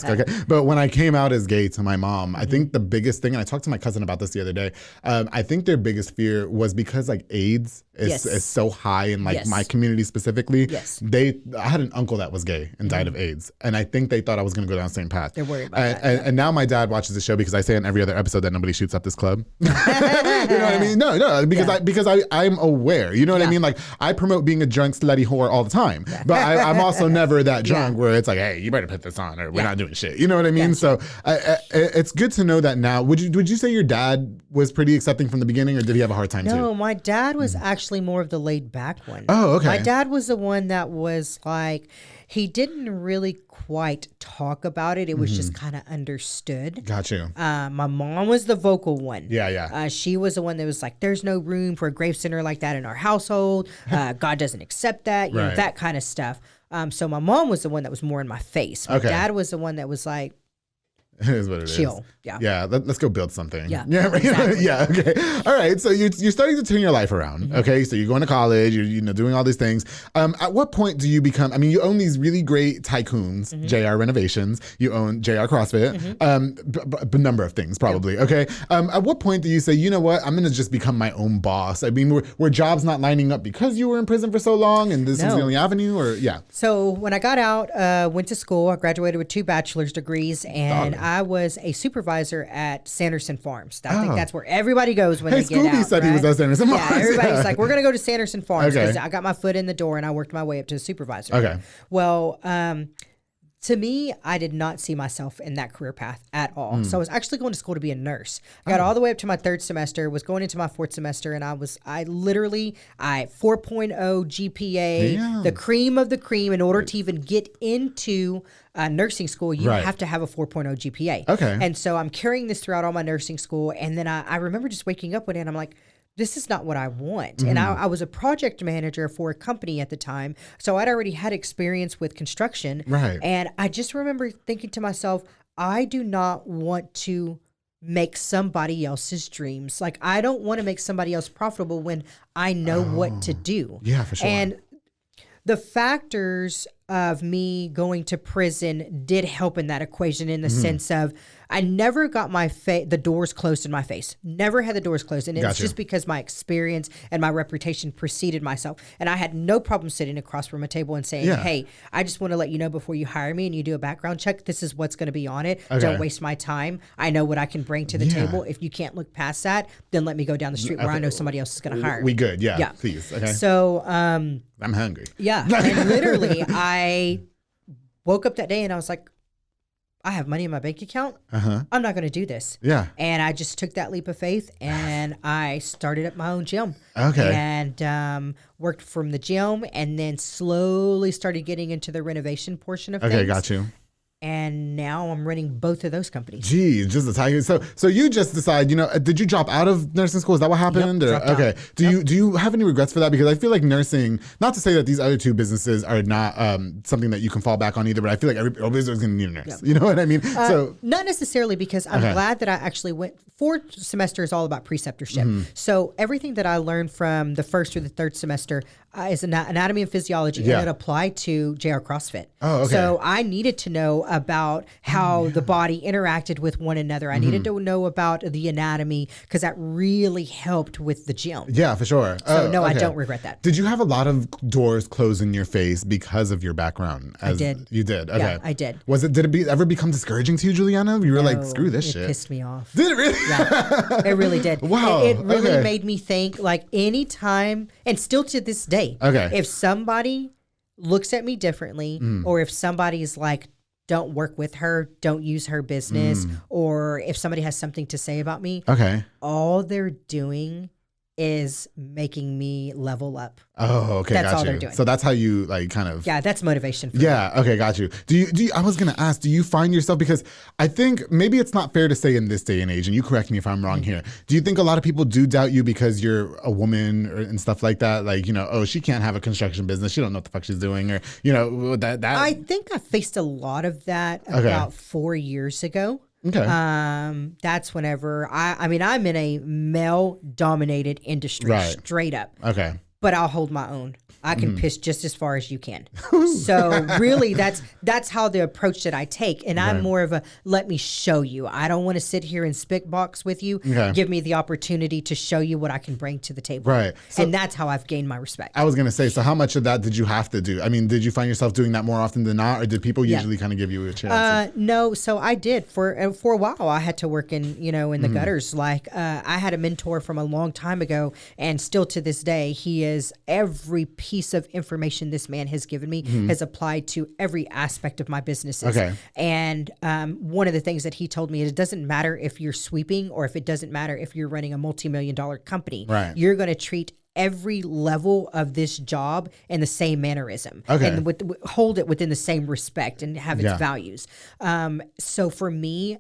Okay. But when I came out as gay to my mom, I think the biggest thing, and I talked to my cousin about this the other day, I think their biggest fear was because like AIDS is so high in like my community specifically. Yes. I had an uncle that was gay and died of AIDS. And I think they thought I was going to go down the same path. They're worried about that. And now my dad watches the show because I say in every other episode that nobody shoots up this club. You know what I mean? No, because I'm aware. You know what I mean? Like I promote being a drunk, slutty whore all the time. But I'm also never that drunk where it's like, hey, you better put this on or we're not doing shit. You know what I mean? So it's good to know that now. Would you say your dad was pretty accepting from the beginning, or did he have a hard time too? No, my dad was actually more of the laid back one. Oh, okay. My dad was the one that was like, he didn't really quite talk about it. It was just kind of understood. Got you. My mom was the vocal one. Yeah. She was the one that was like, there's no room for a grave center like that in our household. God doesn't accept that, you know, that kind of stuff. So my mom was the one that was more in my face. My dad was the one that was like, It is what it is. Chill. Yeah. Yeah. Let's go build something. Yeah. Yeah. Right? Exactly. Yeah. Okay. All right. So you're starting to turn your life around. Okay. So you're going to college. You're doing all these things. At what point do you become? I mean, you own these really great tycoons, JR Renovations. You own JR CrossFit. A number of things probably. Yep. Okay. At what point do you say, you know what? I'm going to just become my own boss. I mean, were jobs not lining up because you were in prison for so long, and this was the only avenue, or yeah. So when I got out, went to school. I graduated with 2 bachelor's degrees, and I was a supervisor at Sanderson Farms. I think that's where everybody goes when they get out. Scooby said he was at Sanderson Farms. Yeah, everybody's like, we're going to go to Sanderson Farms because Okay. I got my foot in the door and I worked my way up to a supervisor. Okay. Well, to me, I did not see myself in that career path at all. So I was actually going to school to be a nurse. I got all the way up to my 3rd semester, was going into my 4th semester, and I 4.0 GPA, Damn. the cream of the cream. In order to even get into nursing school, you have to have a 4.0 GPA. Okay. And so I'm carrying this throughout all my nursing school. And then I remember just waking up one day and I'm like, this is not what I want. And I was a project manager for a company at the time. So I'd already had experience with construction. Right. And I just remember thinking to myself, I do not want to make somebody else's dreams. Like, I don't want to make somebody else profitable when I know what to do. Yeah, for sure. And the factors of me going to prison did help in that equation in the sense of I never got the doors closed in my face. Never had the doors closed. And it's just because my experience and my reputation preceded myself. And I had no problem sitting across from a table and saying, hey, I just want to let you know before you hire me and you do a background check, this is what's going to be on it. Okay. Don't waste my time. I know what I can bring to the table. If you can't look past that, then let me go down the street where I know somebody else is going to hire me. We good. Yeah. Please. Okay. So, I'm hungry. yeah. And literally, I woke up that day and I was like, I have money in my bank account. I'm not going to do this. Yeah. And I just took that leap of faith and I started up my own gym. Okay. And worked from the gym and then slowly started getting into the renovation portion of things. Okay, got you. And now I'm running both of those companies. Geez, just a tiger. So you just decide, did you drop out of nursing school? Is that what happened? Yep, dropped out. Okay. Do you have any regrets for that? Because I feel like nursing, not to say that these other 2 businesses are not something that you can fall back on either, but I feel like every business is going to need a nurse. Yep. You know what I mean? So not necessarily, because I'm glad that I actually went. 4th semester is all about preceptorship. So everything that I learned from the 1st through the 3rd semester is anatomy and physiology, and it applied to JR CrossFit. Oh, okay. So I needed to know about how the body interacted with one another. I needed to know about the anatomy because that really helped with the gym. yeah, for sure. So no, I okay. don't regret that. Did you have a lot of doors closed in your face because of your background? I did. You did? Okay. Yeah, I did. Did it ever become discouraging to you, Juliana? You were like, No, screw this shit. It pissed me off. Did it really? Yeah, it really did. Wow, It really okay. made me think, like, anytime, and still to this day, Okay. if somebody looks at me differently, or if somebody's like, don't work with her, don't use her business, or if somebody has something to say about me, Okay. all they're doing is making me level up. Oh, okay. That's got all you. they're doing. So that's how you like kind of. Yeah, that's motivation for me. Yeah. Okay. Got you. Do you? I was gonna ask. Do you find yourself, because I think maybe it's not fair to say in this day and age, and you correct me if I'm wrong here. Do you think a lot of people do doubt you because you're a woman and stuff like that? Like, oh, she can't have a construction business. She don't know what the fuck she's doing, or that. I think I faced a lot of that about 4 years ago. Okay. That's whenever I'm in a male dominated industry, Right. straight up, Okay. but I'll hold my own. I can piss just as far as you can. So really, that's how the approach that I take. And I'm more of a, let me show you. I don't want to sit here and spit box with you. Okay. Give me the opportunity to show you what I can bring to the table. Right. So- and that's how I've gained my respect. I was gonna say. So how much of that did you have to do? I mean, did you find yourself doing that more often than not, or did people usually kind of give you a chance? No, so I did for a while. I had to work in the gutters. Like I had a mentor from a long time ago, and still to this day, he is every piece of information this man has given me has applied to every aspect of my businesses. Okay. And one of the things that he told me is it doesn't matter if you're sweeping or if it doesn't matter if you're running a multi-million-dollar company. Right. You're going to treat every level of this job in the same mannerism, Okay. and hold it within the same respect and have its Yeah. values. So for me,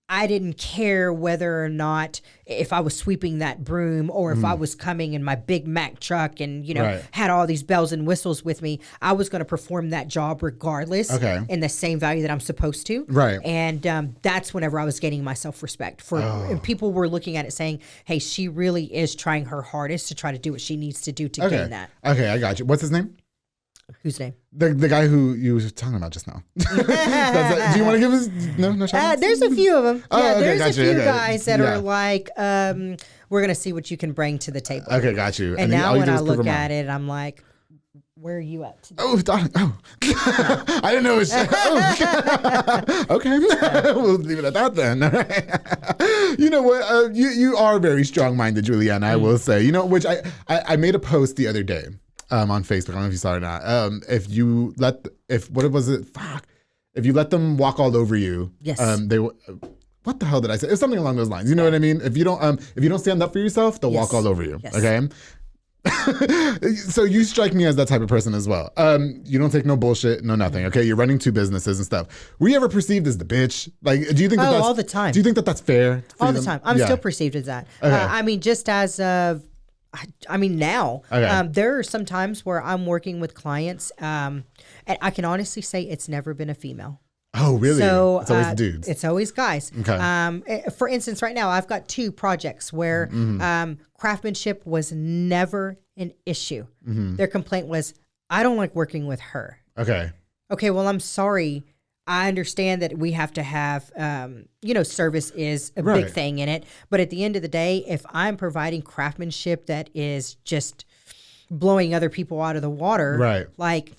I didn't care whether or not if I was sweeping that broom or if I was coming in my Big Mac truck and, had all these bells and whistles with me. I was going to perform that job regardless in the same value that I'm supposed to. Right. And that's whenever I was gaining my self-respect. And people were looking at it saying, hey, she really is trying her hardest to try to do what she needs to do to gain that. Okay, I got you. What's his name? Whose name? The guy who you were talking about just now. Do you want to give his no shout there's a few of them. There's gotcha, a few guys that are like, we're gonna see what you can bring to the table. Okay, got you. And now when I look at it, I'm like, where are you at today? I didn't know it was. Okay, we'll leave it at that then. You know what? You are very strong-minded, Juliana. I will say. Which I made a post the other day. On Facebook, I don't know if you saw it or not. If you let them walk all over you, yes. What the hell did I say? It's something along those lines. You know what I mean? If you don't stand up for yourself, they'll walk all over you. Yes. Okay. So you strike me as that type of person as well. You don't take no bullshit, no nothing. Okay, you're running 2 businesses and stuff. Were you ever perceived as the bitch? Like, do you think that's all the time? Do you think that's fair? All the time. I'm still perceived as that. Okay. Just as of. Now, there are some times where I'm working with clients, and I can honestly say it's never been a female. Oh, really? So it's always dudes. It's always guys. Okay. For instance, right now, I've got 2 projects where craftsmanship was never an issue. Their complaint was, I don't like working with her. Okay. Okay, well, I'm sorry. I understand that we have to have, service is a big thing in it. But at the end of the day, if I'm providing craftsmanship that is just blowing other people out of the water, like,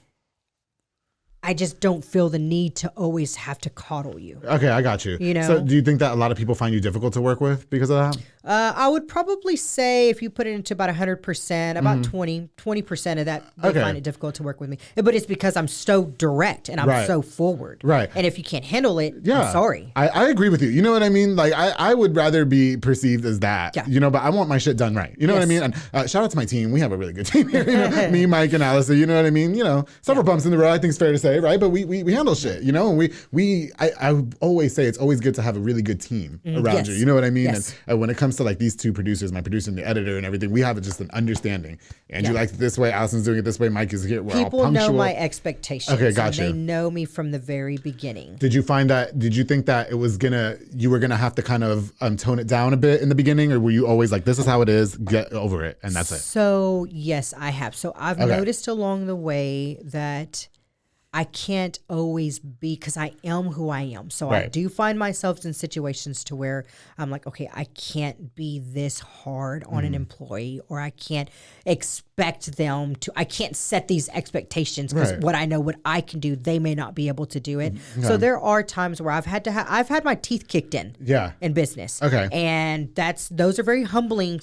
I just don't feel the need to always have to coddle you. Okay, I got you. So do you think that a lot of people find you difficult to work with because of that? I would probably say if you put it into about 100%, about 20% of that, they find it difficult to work with me. But it's because I'm so direct and I'm so forward. Right. And if you can't handle it, I'm sorry. I agree with you. You know what I mean? Like, I would rather be perceived as that, but I want my shit done right. You know what I mean? And shout out to my team. We have a really good team here. Me, Mike, and Allison, you know what I mean? Several bumps in the road, I think it's fair to say, right? But we handle shit, and I always say it's always good to have a really good team around you. You know what I mean? Yes. And when it comes to like these 2 producers, my producer and the editor and everything, we have just an understanding. Andrew likes it this way, Allison's doing it this way, Mike is here. We're People all punctual. know my expectations. Okay, gotcha. They know me from the very beginning. Did you think that you were gonna have to kind of tone it down a bit in the beginning, or were you always like, this is how it is, get over it, and that's it? So yes, I have. So I've noticed along the way that I can't always be, because I am who I am. So I do find myself in situations to where I'm like, okay, I can't be this hard on an employee, or I can't expect them to, I can't set these expectations because what I know what I can do, they may not be able to do it. So there are times where I've had my teeth kicked in business. Okay. And those are very humbling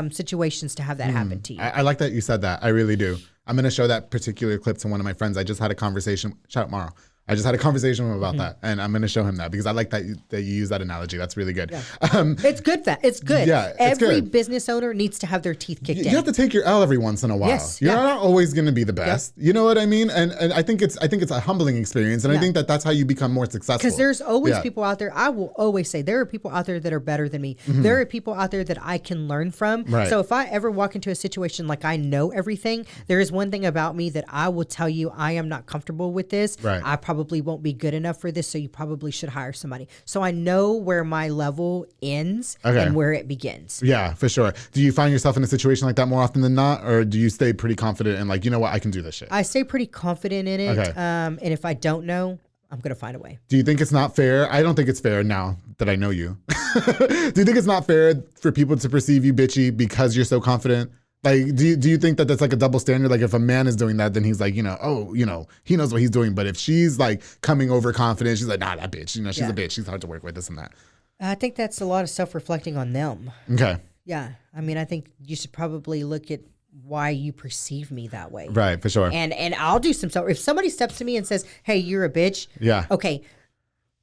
situations to have that happen to you. I like that you said that. I really do. I'm going to show that particular clip to one of my friends. I just had a conversation. Shout out Morrow. I just had a conversation with him about that, and I'm going to show him that because I like that you use that analogy. That's really good. Yeah. It's good. It's good. Yeah, every business owner needs to have their teeth kicked in. You have to take your L every once in a while. Yes. You're not always going to be the best. You know what I mean? And I think it's a humbling experience, and I think that's how you become more successful. Because there's always people out there. I will always say there are people out there that are better than me. There are people out there that I can learn from. Right. So if I ever walk into a situation like I know everything, there is one thing about me that I will tell you I am not comfortable with this. Right. I probably won't be good enough for this, so you probably should hire somebody. So I know where my level ends and where it begins. Yeah, for sure. Do you find yourself in a situation like that more often than not, or do you stay pretty confident and like, you know what, I can do this shit? I stay pretty confident in it. And if I don't know, I'm going to find a way. Do you think it's not fair? I don't think it's fair now that I know you. Do you think it's not fair for people to perceive you bitchy because you're so confident? Like, do you think that that's like a double standard? Like, if a man is doing that, then he's like, he knows what he's doing. But if she's like coming over confident, she's like, nah, that bitch, she's a bitch. She's hard to work with, this and that. I think that's a lot of self-reflecting on them. Okay. Yeah. I mean, I think you should probably look at why you perceive me that way. Right, for sure. And I'll do some stuff. If somebody steps to me and says, hey, you're a bitch. Yeah. Okay.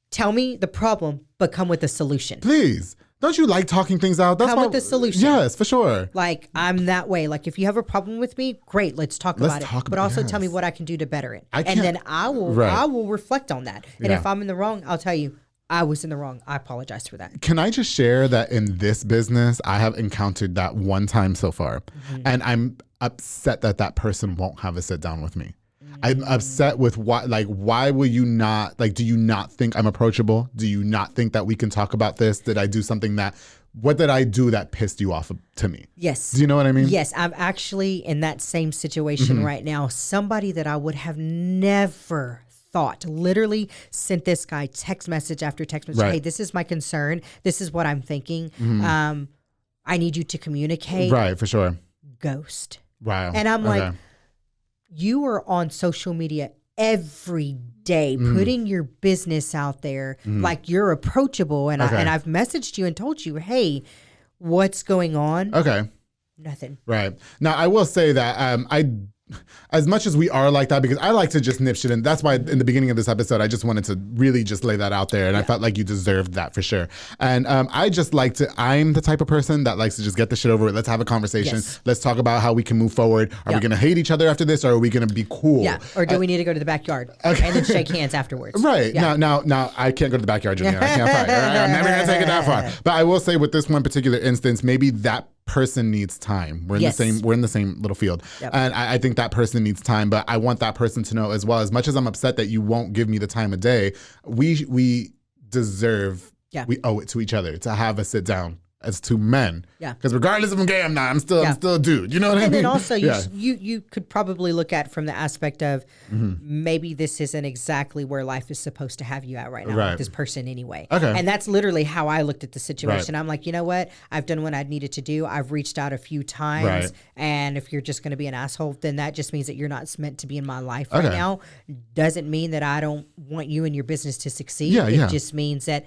Tell me the problem, but come with a solution. Please. Don't you like talking things out? Come with the solution. Yes, for sure. Like, I'm that way. Like, if you have a problem with me, great, let's talk about it. But also tell me what I can do to better it. And then I will reflect on that. And if I'm in the wrong, I'll tell you, I was in the wrong. I apologize for that. Can I just share that in this business, I have encountered that one time so far, and I'm upset that that person won't have a sit down with me. I'm upset with why will you not, do you not think I'm approachable? Do you not think that we can talk about this? Did I do something what did I do that pissed you off to me? Yes. Do you know what I mean? Yes. I'm actually in that same situation right now. Somebody that I would have never thought, literally sent this guy text message after text message. Right. Hey, this is my concern. This is what I'm thinking. I need you to communicate. Right, for sure. Ghost. Wow. And I'm like, you are on social media every day, putting your business out there, like you're approachable. And I've messaged you and told you, hey, what's going on? Okay. Nothing. Right. Now, I will say that as much as we are like that, because I like to just nip shit in. That's why in the beginning of this episode, I just wanted to really just lay that out there. And I felt like you deserved that for sure. And I'm the type of person that likes to just get the shit over with. Let's have a conversation. Yes. Let's talk about how we can move forward. Are we going to hate each other after this, or are we going to be cool? Yeah. Or do we need to go to the backyard and then shake hands afterwards? Right. Yeah. Now, I can't go to the backyard, Juliana. I can't fight. Right? I'm never going to take it that far. But I will say with this one particular instance, maybe that person needs time. We're in the same little field. Yep. And I think that person needs time, but I want that person to know as well, as much as I'm upset that you won't give me the time of day, we deserve, we owe it to each other to have a sit down as two men. Yeah. Because regardless if I'm gay or not, I'm still a dude. You know what I mean? And then also you could probably look at from the aspect of maybe this isn't exactly where life is supposed to have you at right now with this person anyway. Okay. And that's literally how I looked at the situation. Right. I'm like, you know what? I've done what I needed to do. I've reached out a few times. Right. And if you're just going to be an asshole, then that just means that you're not meant to be in my life right now. Doesn't mean that I don't want you and your business to succeed. It just means that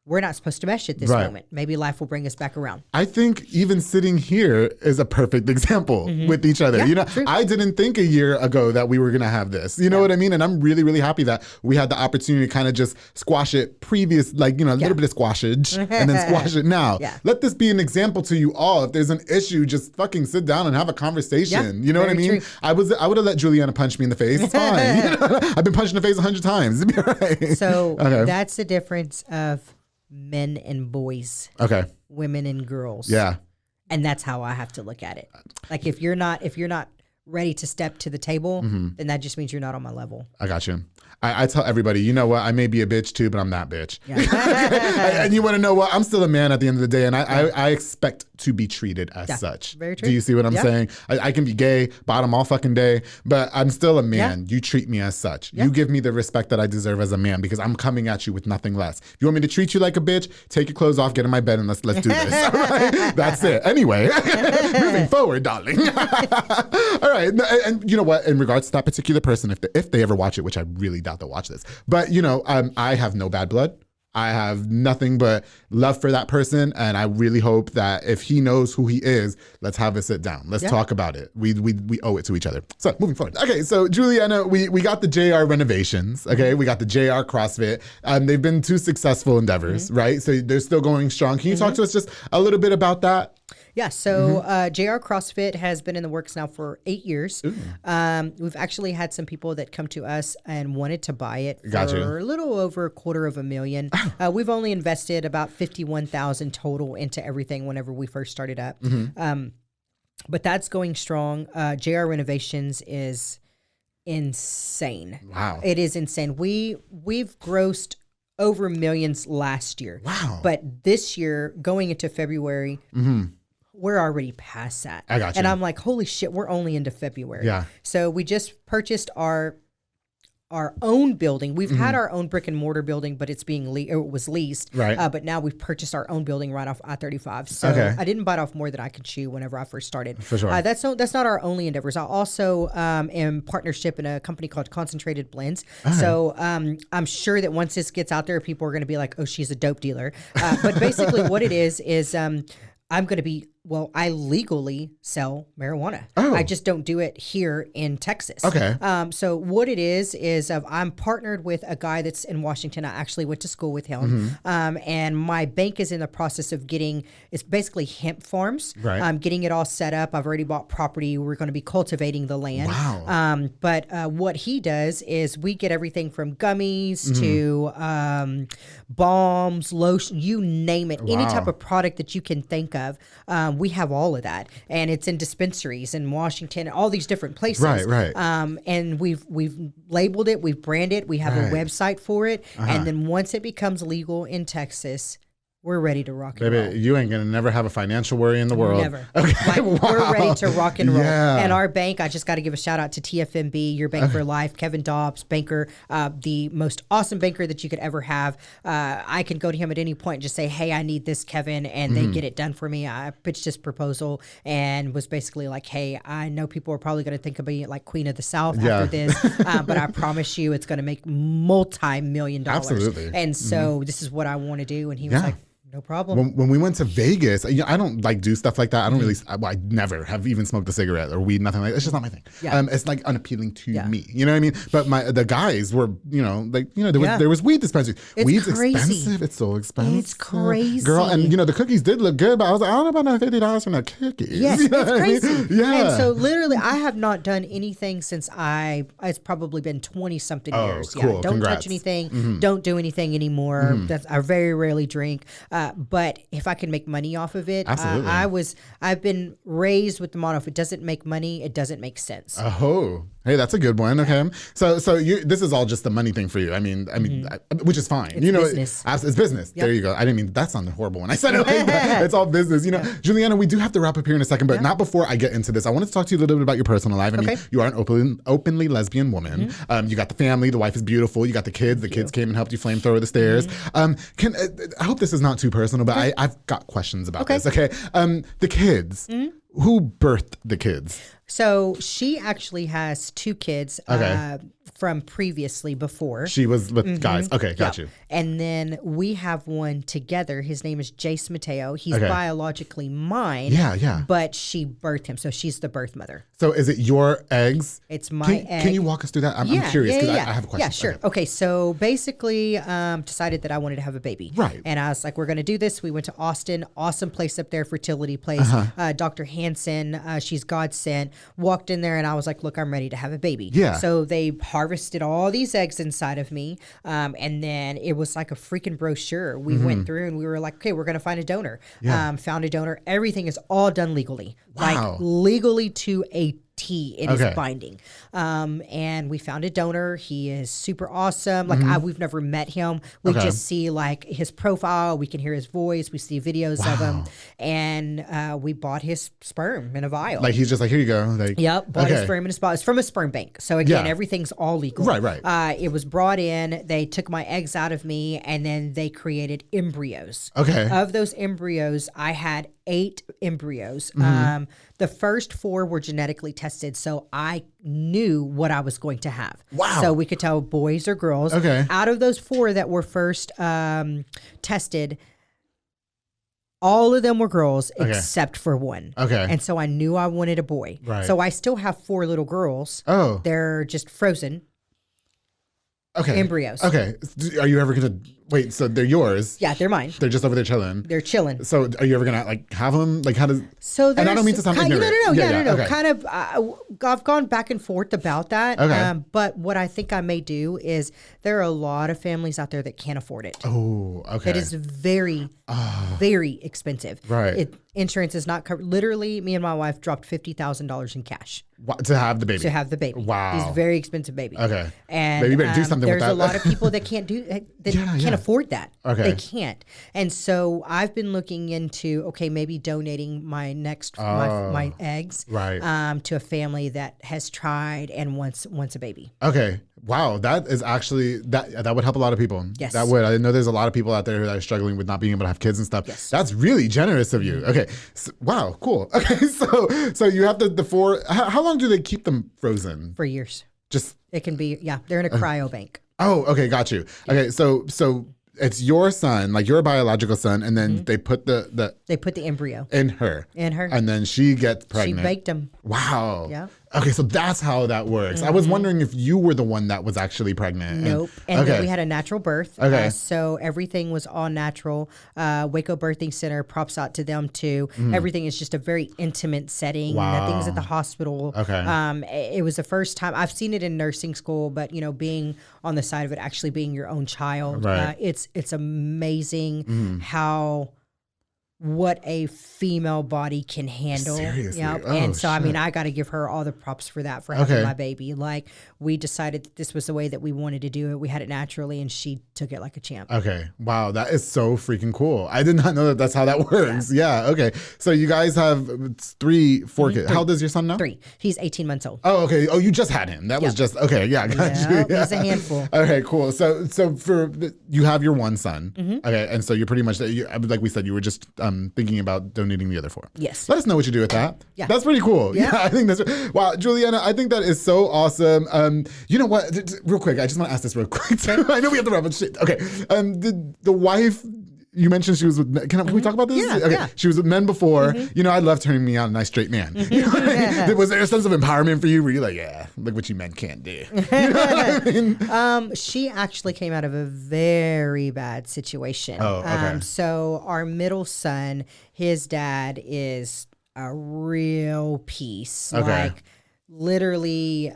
we're not supposed to mesh at this moment. Maybe life will bring us back around. I think even sitting here is a perfect example with each other. Yeah, true. I didn't think a year ago that we were going to have this. You know what I mean? And I'm really, really happy that we had the opportunity to kind of just squash it a little bit of squashage and then squash it now. Let this be an example to you all. If there's an issue, just fucking sit down and have a conversation. You know what I mean? True. I would have let Juliana punch me in the face. It's fine. I've been punched in the face 100 times. It'd be all right. So that's the difference of men and boys, women and girls. Yeah. And that's how I have to look at it. Like if you're not ready to step to the table, then that just means you're not on my level. I got you. I tell everybody, you know what? I may be a bitch too, but I'm that bitch. Yeah. And you want to know what? I'm still a man at the end of the day, and I expect to be treated as such. Very true. Do you see what I'm saying? I can be gay, bottom all fucking day, but I'm still a man. You treat me as such. You give me the respect that I deserve as a man because I'm coming at you with nothing less. If you want me to treat you like a bitch, take your clothes off, get in my bed, and let's do this. All right? That's it. Anyway, moving forward, darling. All right. And you know what? In regards to that particular person, if they ever watch it, which I really doubt they'll watch this, but I have no bad blood. I have nothing but love for that person, and I really hope that if he knows who he is, let's have a sit down. Let's talk about it. We owe it to each other. So moving forward. Okay, so Juliana, we got the JR renovations. Okay, we got the JR CrossFit. They've been two successful endeavors, right? So they're still going strong. Can you talk to us just a little bit about that? Yeah, so JR CrossFit has been in the works now for 8 years. We've actually had some people that come to us and wanted to buy it for a little over $250,000. We've only invested about $51,000 total into everything whenever we first started up. But that's going strong. JR Renovations is insane. Wow. It is insane. We've grossed over millions last year. Wow. But this year, going into February, we're already past that. I got you. And I'm like, holy shit, we're only into February. Yeah. So we just purchased our own building. We've had our own brick and mortar building, but it's it was leased. Right. But now we've purchased our own building right off I-35. So I didn't bite off more than I could chew whenever I first started. For sure. That's not our only endeavors. I also am in partnership in a company called Concentrated Blends. So I'm sure that once this gets out there, people are going to be like, oh, she's a dope dealer. But basically what it is I'm going to be I legally sell marijuana. Oh. I just don't do it here in Texas. Okay. So what it is I'm partnered with a guy that's in Washington. I actually went to school with him. And my bank is in the process of it's basically hemp farms. Right. Getting it all set up. I've already bought property. We're going to be cultivating the land. Wow. But what he does is we get everything from gummies to balms, lotion, you name it. Any type of product that you can think of. We have all of that, and it's in dispensaries in Washington, all these different places. Right. And we've labeled it, we've branded it, we have a website for it, and then once it becomes legal in Texas, we're ready to rock and roll. Baby, you ain't gonna never have a financial worry in the world. Never. Okay. We're ready to rock and roll. Yeah. And our bank, I just got to give a shout out to TFNB, your bank for life, Kevin Dobbs, banker, the most awesome banker that you could ever have. I can go to him at any point and just say, hey, I need this, Kevin, and they get it done for me. I pitched this proposal and was basically like, hey, I know people are probably going to think of me like Queen of the South after this, but I promise you it's going to make multi-million dollars. Absolutely. And so this is what I want to do. And he was like, no problem. When we went to Vegas, I don't like do stuff like that. I don't really. I never have even smoked a cigarette or weed. Nothing like that. It's just not my thing. Yeah. It's like unappealing to me. You know what I mean? But the guys were, there was weed dispensaries. It's Weed's crazy. expensive. It's so expensive. It's crazy, girl. And the cookies did look good, but I was like, I don't know about no $50 for no cookies. Yes, You know it's what I mean? crazy. Yeah. And so literally I have not done anything since it's probably been 20 something years. Cool. Yeah. Don't Congrats. touch anything. Don't do anything anymore. I very rarely drink. But if I can make money off of it, Absolutely. I've been raised with the motto, if it doesn't make money, it doesn't make sense. Oh, hey, that's a good one. Okay, so this is all just the money thing for you. I mean, which is fine. It's business. It's business. Yep. There you go. I didn't mean that sounded horrible when I said it like that. It's all business. Juliana, we do have to wrap up here in a second, but not before I get into this. I wanted to talk to you a little bit about your personal life. I mean, you are an openly lesbian woman. You got the family. The wife is beautiful. You got the kids. The kids came and helped you flamethrower the stairs. I hope this is not too personal, but I've got questions about this. Okay, the kids. Who birthed the kids? So she actually has 2 kids from previously before. She was with guys. Okay, got you. And then we have one together. His name is Jace Mateo. He's biologically mine. Yeah. But she birthed him. So she's the birth mother. So is it your eggs? It's my egg. Can you walk us through that? I'm curious because I have a question. Yeah, sure. Okay, so basically decided that I wanted to have a baby. Right. And I was like, we're going to do this. We went to Austin. Awesome place up there, fertility place. Dr. Hansen, she's God sent. Walked in there and I was like, look, I'm ready to have a baby. Yeah. So they harvested all these eggs inside of me. And then it was like a freaking brochure. We went through and we were like, okay, we're going to find a donor. Yeah. Found a donor. Everything is all done legally. Wow. Like legally to a T. It is binding. And we found a donor. He is super awesome. Like we've never met him. We just see like his profile. We can hear his voice. We see videos of him. And we bought his sperm in a vial. Like he's just like, here you go. Like, Yep, bought his sperm in a spot. It's from a sperm bank. So again, everything's all legal. Right. It was brought in. They took my eggs out of me and then they created embryos. Okay. Of those embryos, I had 8 embryos. The first 4 were genetically tested, so I knew what I was going to have. Wow. So we could tell boys or girls. Okay. Out of those 4 that were first tested, all of them were girls except for 1. Okay. And so I knew I wanted a boy. Right. So I still have 4 little girls. Oh. They're just frozen. Embryos. Okay. Are you ever gonna wait? So they're yours. Yeah, they're mine. They're just over there chilling. They're chilling. So are you ever gonna like have them? Like how does? So and I don't mean to sound ignorant. No. Okay. Kind of. I've gone back and forth about that. Okay. But what I think I may do is there are a lot of families out there that can't afford it. Oh, okay. It is very, very expensive. Right. Insurance is not covered. Literally, me and my wife dropped $50,000 in cash To have the baby. to have the baby. Wow. These very expensive babies. Okay. And Maybe you better do something with there's that. a lot of people that can't do that can't afford that. Okay. They can't. And so I've been looking into maybe donating my my eggs to a family that has tried and wants a baby. Okay. Wow, that is actually that would help a lot of people. Yes. That would. I know there's a lot of people out there that are struggling with not being able to have kids and stuff. Yes. That's really generous of you. Okay. So, wow, cool. Okay, so you have the 4. How long do they keep them frozen? For years. Just It can be they're in a cryo bank. Oh, okay, got you. Okay, so it's your son, like your biological son, and then they put the They put the embryo in her. And then she gets pregnant. She baked him. Wow. Yeah. Okay, so that's how that works. I was wondering if you were the one that was actually pregnant. Nope. And then we had a natural birth. Okay. So everything was all natural. Waco Birthing Center, props out to them too. Everything is just a very intimate setting. Wow. Nothing's at the hospital. Okay. It was the first time I've seen it in nursing school, but being on the side of it, actually being your own child, Right. It's amazing how what a female body can handle. Seriously? Yep. Oh, and so, I mean, shit. I got to give her all the props for that, for having Okay. my baby. Like, we decided that this was the way that we wanted to do it. We had it naturally, and she took it like a champ. Okay. Wow. That is so freaking cool. I did not know that that's how that works. Yeah. Okay. So you guys have 4 kids. How old is your son now? 3. He's 18 months old. Oh, okay. Oh, you just had him. That was just, okay. Yeah. Got you. Yep, Yeah. he's a handful. Okay, cool. So you have your one son. Okay. And so you're pretty much, like we said, you were just thinking about donating the other 4. Yes. Let us know what you do with that. Yeah. That's pretty cool. Yeah. I think that's, wow, Juliana, I think that is so awesome. You know what? Real quick, I just want to ask this real quick. I know we have to wrap up shit. Okay. The wife, you mentioned she was with, can we talk about this? Yeah, Okay. yeah. She was with men before. I love turning me on a nice straight man. You know what I mean? Was there a sense of empowerment for you? Were you like, yeah, look what you men can't do? You know what I mean? She actually came out of a very bad situation. Oh, okay. So our middle son, his dad is a real piece. Okay. Like, literally,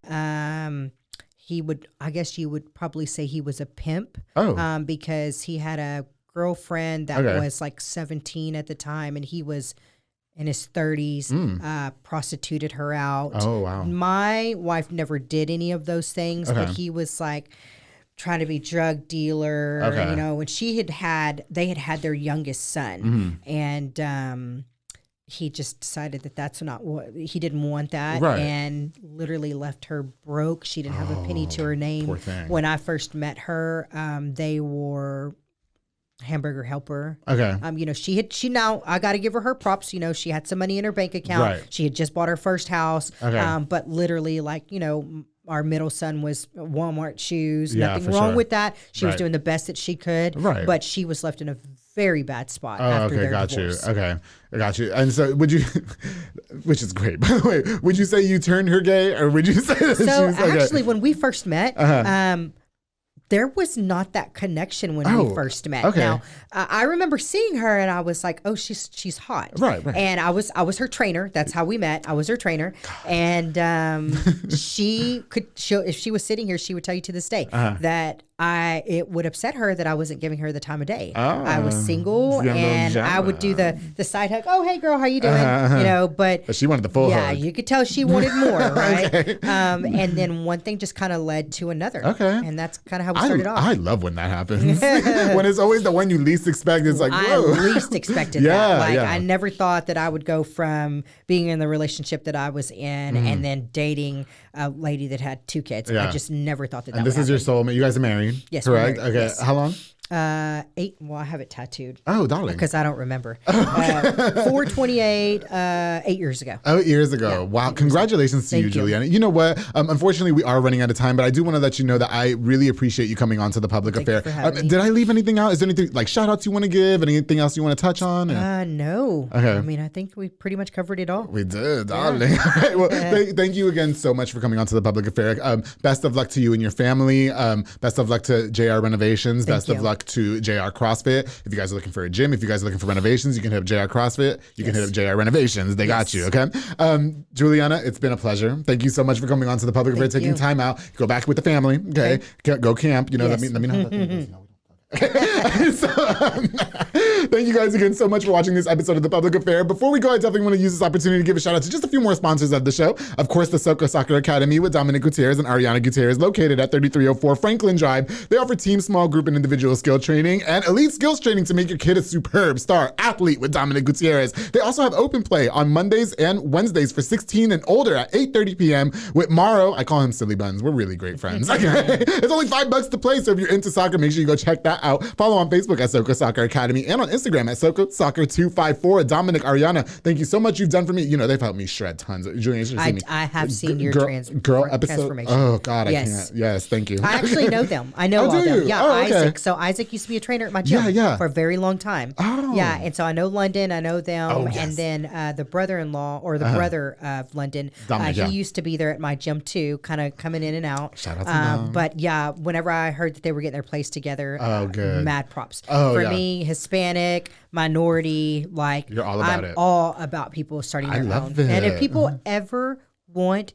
he would, I guess you would probably say he was a pimp. Oh. Because he had a girlfriend that Okay. was like 17 at the time, and he was in his 30s, prostituted her out. Oh, wow. My wife never did any of those things, but Okay. he was like trying to be drug dealer, Okay. and they had their youngest son, and he just decided that that's not what he didn't want that, Right. and literally left her broke. She didn't have a penny to her name. Poor thing. When I first met her, they were hamburger helper. Okay. She now, I got to give her props. She had some money in her bank account. Right. She had just bought her first house. Okay. But literally, like, our middle son was Walmart shoes. Yeah, Nothing for wrong sure. with that. She was Right. doing the best that she could. Right. But she was left in a very bad spot Oh, after okay, their got divorce. you. Okay, I got you. And so, would you, which is great, by the way, would you say you turned her gay, or would you say that she So was okay? actually, when we first met, there was not that connection when we first met. okay. Now, I remember seeing her, and I was like, "Oh, she's hot." Right. And I was her trainer. That's how we met. I was her trainer, and if she was sitting here, she would tell you to this day that it would upset her that I wasn't giving her the time of day. I was single, you're a little and I would do jealous. the side hug. Oh, hey girl, how you doing? But She wanted the full yeah, hug. you could tell she wanted more, right? And then one thing just kind of led to another. Okay. And that's kind of how we started off. I love when that happens. When it's always the one you least expect. It's like, I whoa. least expected Yeah, that. Like, yeah. I never thought that I would go from being in the relationship that I was in and then dating a lady that had 2 kids. Yeah. I just never thought that And would this is your happen. soulmate. You guys are married? Yes, we're correct. married, Okay. yes. How long? 8. Well, I have it tattooed. Oh, darling. Because I don't remember. 4/28, 8 years ago. 8 years ago. Wow. Congratulations to you, Thank you. Juliana. You know what? Unfortunately, we are running out of time, but I do want to let you know that I really appreciate you coming on to the Public Thank you Affair. for having me. Did I leave anything out? Is there anything like shout outs you want to give? Anything else you want to touch on? No. Okay. I mean, I think we pretty much covered it all. We did, darling. All right, well, thank you again so much for coming on to the Public Affair. Best of luck to you and your family. Best of luck to JR Renovations. Best of you. luck to JR CrossFit. If you guys are looking for a gym, if you guys are looking for renovations, you can hit up JR CrossFit. You can hit up JR Renovations. They got you, okay? Juliana, it's been a pleasure. Thank you so much for coming on to the Public Affair, taking you. time out. Go back with the family, okay? Go camp. Yes. Let me know how that thing goes. So, thank you guys again so much for watching this episode of The Public Affair. Before we go, I definitely want to use this opportunity to give a shout out to just a few more sponsors of the show. Of course, the Soka Soccer Academy with Dominic Gutierrez and Ariana Gutierrez, located at 3304 Franklin Drive. They offer team, small group, and individual skill training and elite skills training to make your kid a superb star athlete with Dominic Gutierrez. They also have open play on Mondays and Wednesdays for 16 and older at 8:30 p.m. with Morrow. I call him Silly Buns. We're really great friends. It's only $5 to play, so if you're into soccer, make sure you go check that out. Follow on Facebook at Soka Soccer Academy and on Instagram Instagram at SocoSoccer254. Dominic, Ariana, thank you so much. You've done for me. You know, they've helped me shred tons. Juliana, I have seen your girl episode. Transformation. Oh God, Yes. I can't. Yes, thank you. I actually know them. I know all do them. you? Yeah, Oh, okay. Isaac. So Isaac used to be a trainer at my gym for a very long time. Oh. Yeah, and so I know London. I know them. Oh, yes. And then the brother-in-law or the brother of London, Dominic, he used to be there at my gym too, kind of coming in and out. Shout out to them. But yeah, whenever I heard that they were getting their place together, good. mad props. Oh, For yeah. me, Hispanic, minority, like You're all about I'm it. all about people starting their love own. And it. if people ever want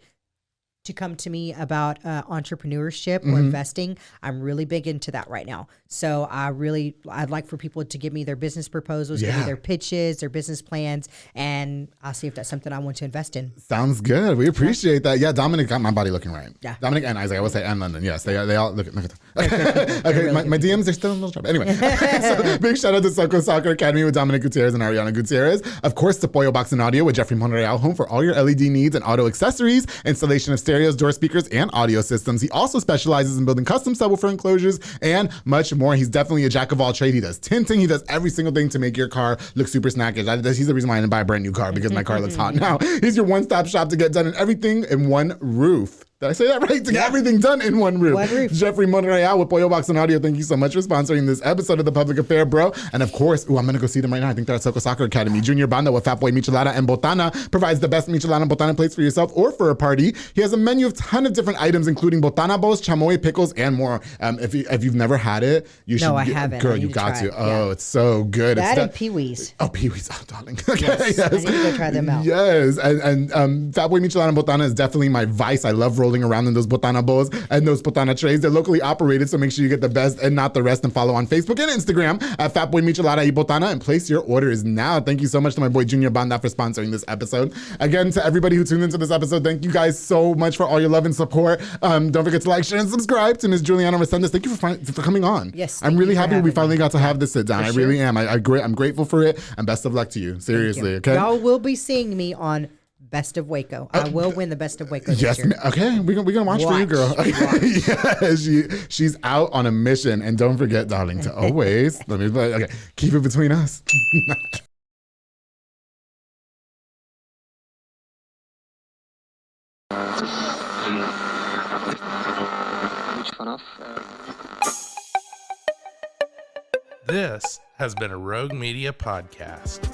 to come to me about entrepreneurship or investing, I'm really big into that right now. So I'd like for people to give me their business proposals, give me their pitches, their business plans, and I'll see if that's something I want to invest in. Sounds good. We appreciate that. Yeah, Dominic got my body looking right. Yeah. Dominic and Isaac, I would say, and London. Yes, they all look at them. Okay, really my DMs are still in a little trouble. Anyway, so big shout out to Soco Soccer Academy with Dominic Gutierrez and Ariana Gutierrez. Of course, the Pollo Box and Audio with Jeffrey Monreal, home for all your LED needs and auto accessories, installation of stereos, door speakers, and audio systems. He also specializes in building custom subwoofer enclosures and much more. He's definitely a jack of all trades. He does tinting. He does every single thing to make your car look super snackish. He's the reason why I didn't buy a brand new car, because my car looks hot now. He's your one-stop shop to get done and everything in one roof. Did I say that right? To get everything done in one roof. One roof. Jeffrey Monreal with Pollo Box and Audio, thank you so much for sponsoring this episode of The Public Affair, bro. And of course, I'm going to go see them right now. I think they're at Soco Soccer Academy. Junior Banda with Fat Boy Michelada and Botana provides the best Michelada and Botana plates for yourself or for a party. He has a menu of ton of different items, including Botana bowls, chamoy, pickles, and more. If you've never had it, you should. No, I haven't. Girl, I need you to got try to. it. Oh, it's so good. That it's and Pee-wee's. Oh, Pee-wee's. Oh, darling. Okay, Yes. I need to go try them out. Yes, and Fat Boy Michelada and Botana is definitely my vice. I love rolling around in those Botana bowls and those Botana trays. They're locally operated, so make sure you get the best and not the rest, and follow on Facebook and Instagram at Fat Boy Michelada y Botana and place your orders now. Thank you so much to my boy Junior Banda for sponsoring this episode. Again, to everybody who tuned into this episode, thank you guys so much for all your love and support. Don't forget to like, share, and subscribe to Ms. Juliana Resendez. Thank you for coming on. Yes, I'm thank really you for happy we having finally me. got to have this sit down. I sure. really am. I'm grateful for it, and best of luck to you. Seriously, okay? Y'all will be seeing me on Best of Waco. I will win the Best of Waco Yes, this year. okay. We're gonna watch for you, girl. Yeah, she's out on a mission, and don't forget, darling, to always keep it between us. This has been a Rogue Media podcast.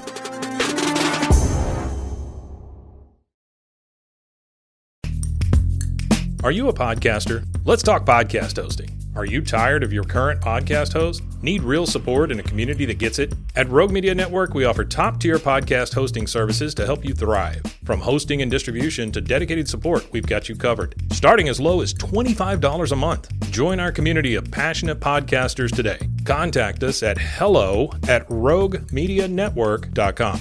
Are you a podcaster? Let's talk podcast hosting. Are you tired of your current podcast host? Need real support in a community that gets it? At Rogue Media Network, we offer top-tier podcast hosting services to help you thrive. From hosting and distribution to dedicated support, we've got you covered. Starting as low as $25 a month. Join our community of passionate podcasters today. Contact us at hello@roguemedianetwork.com.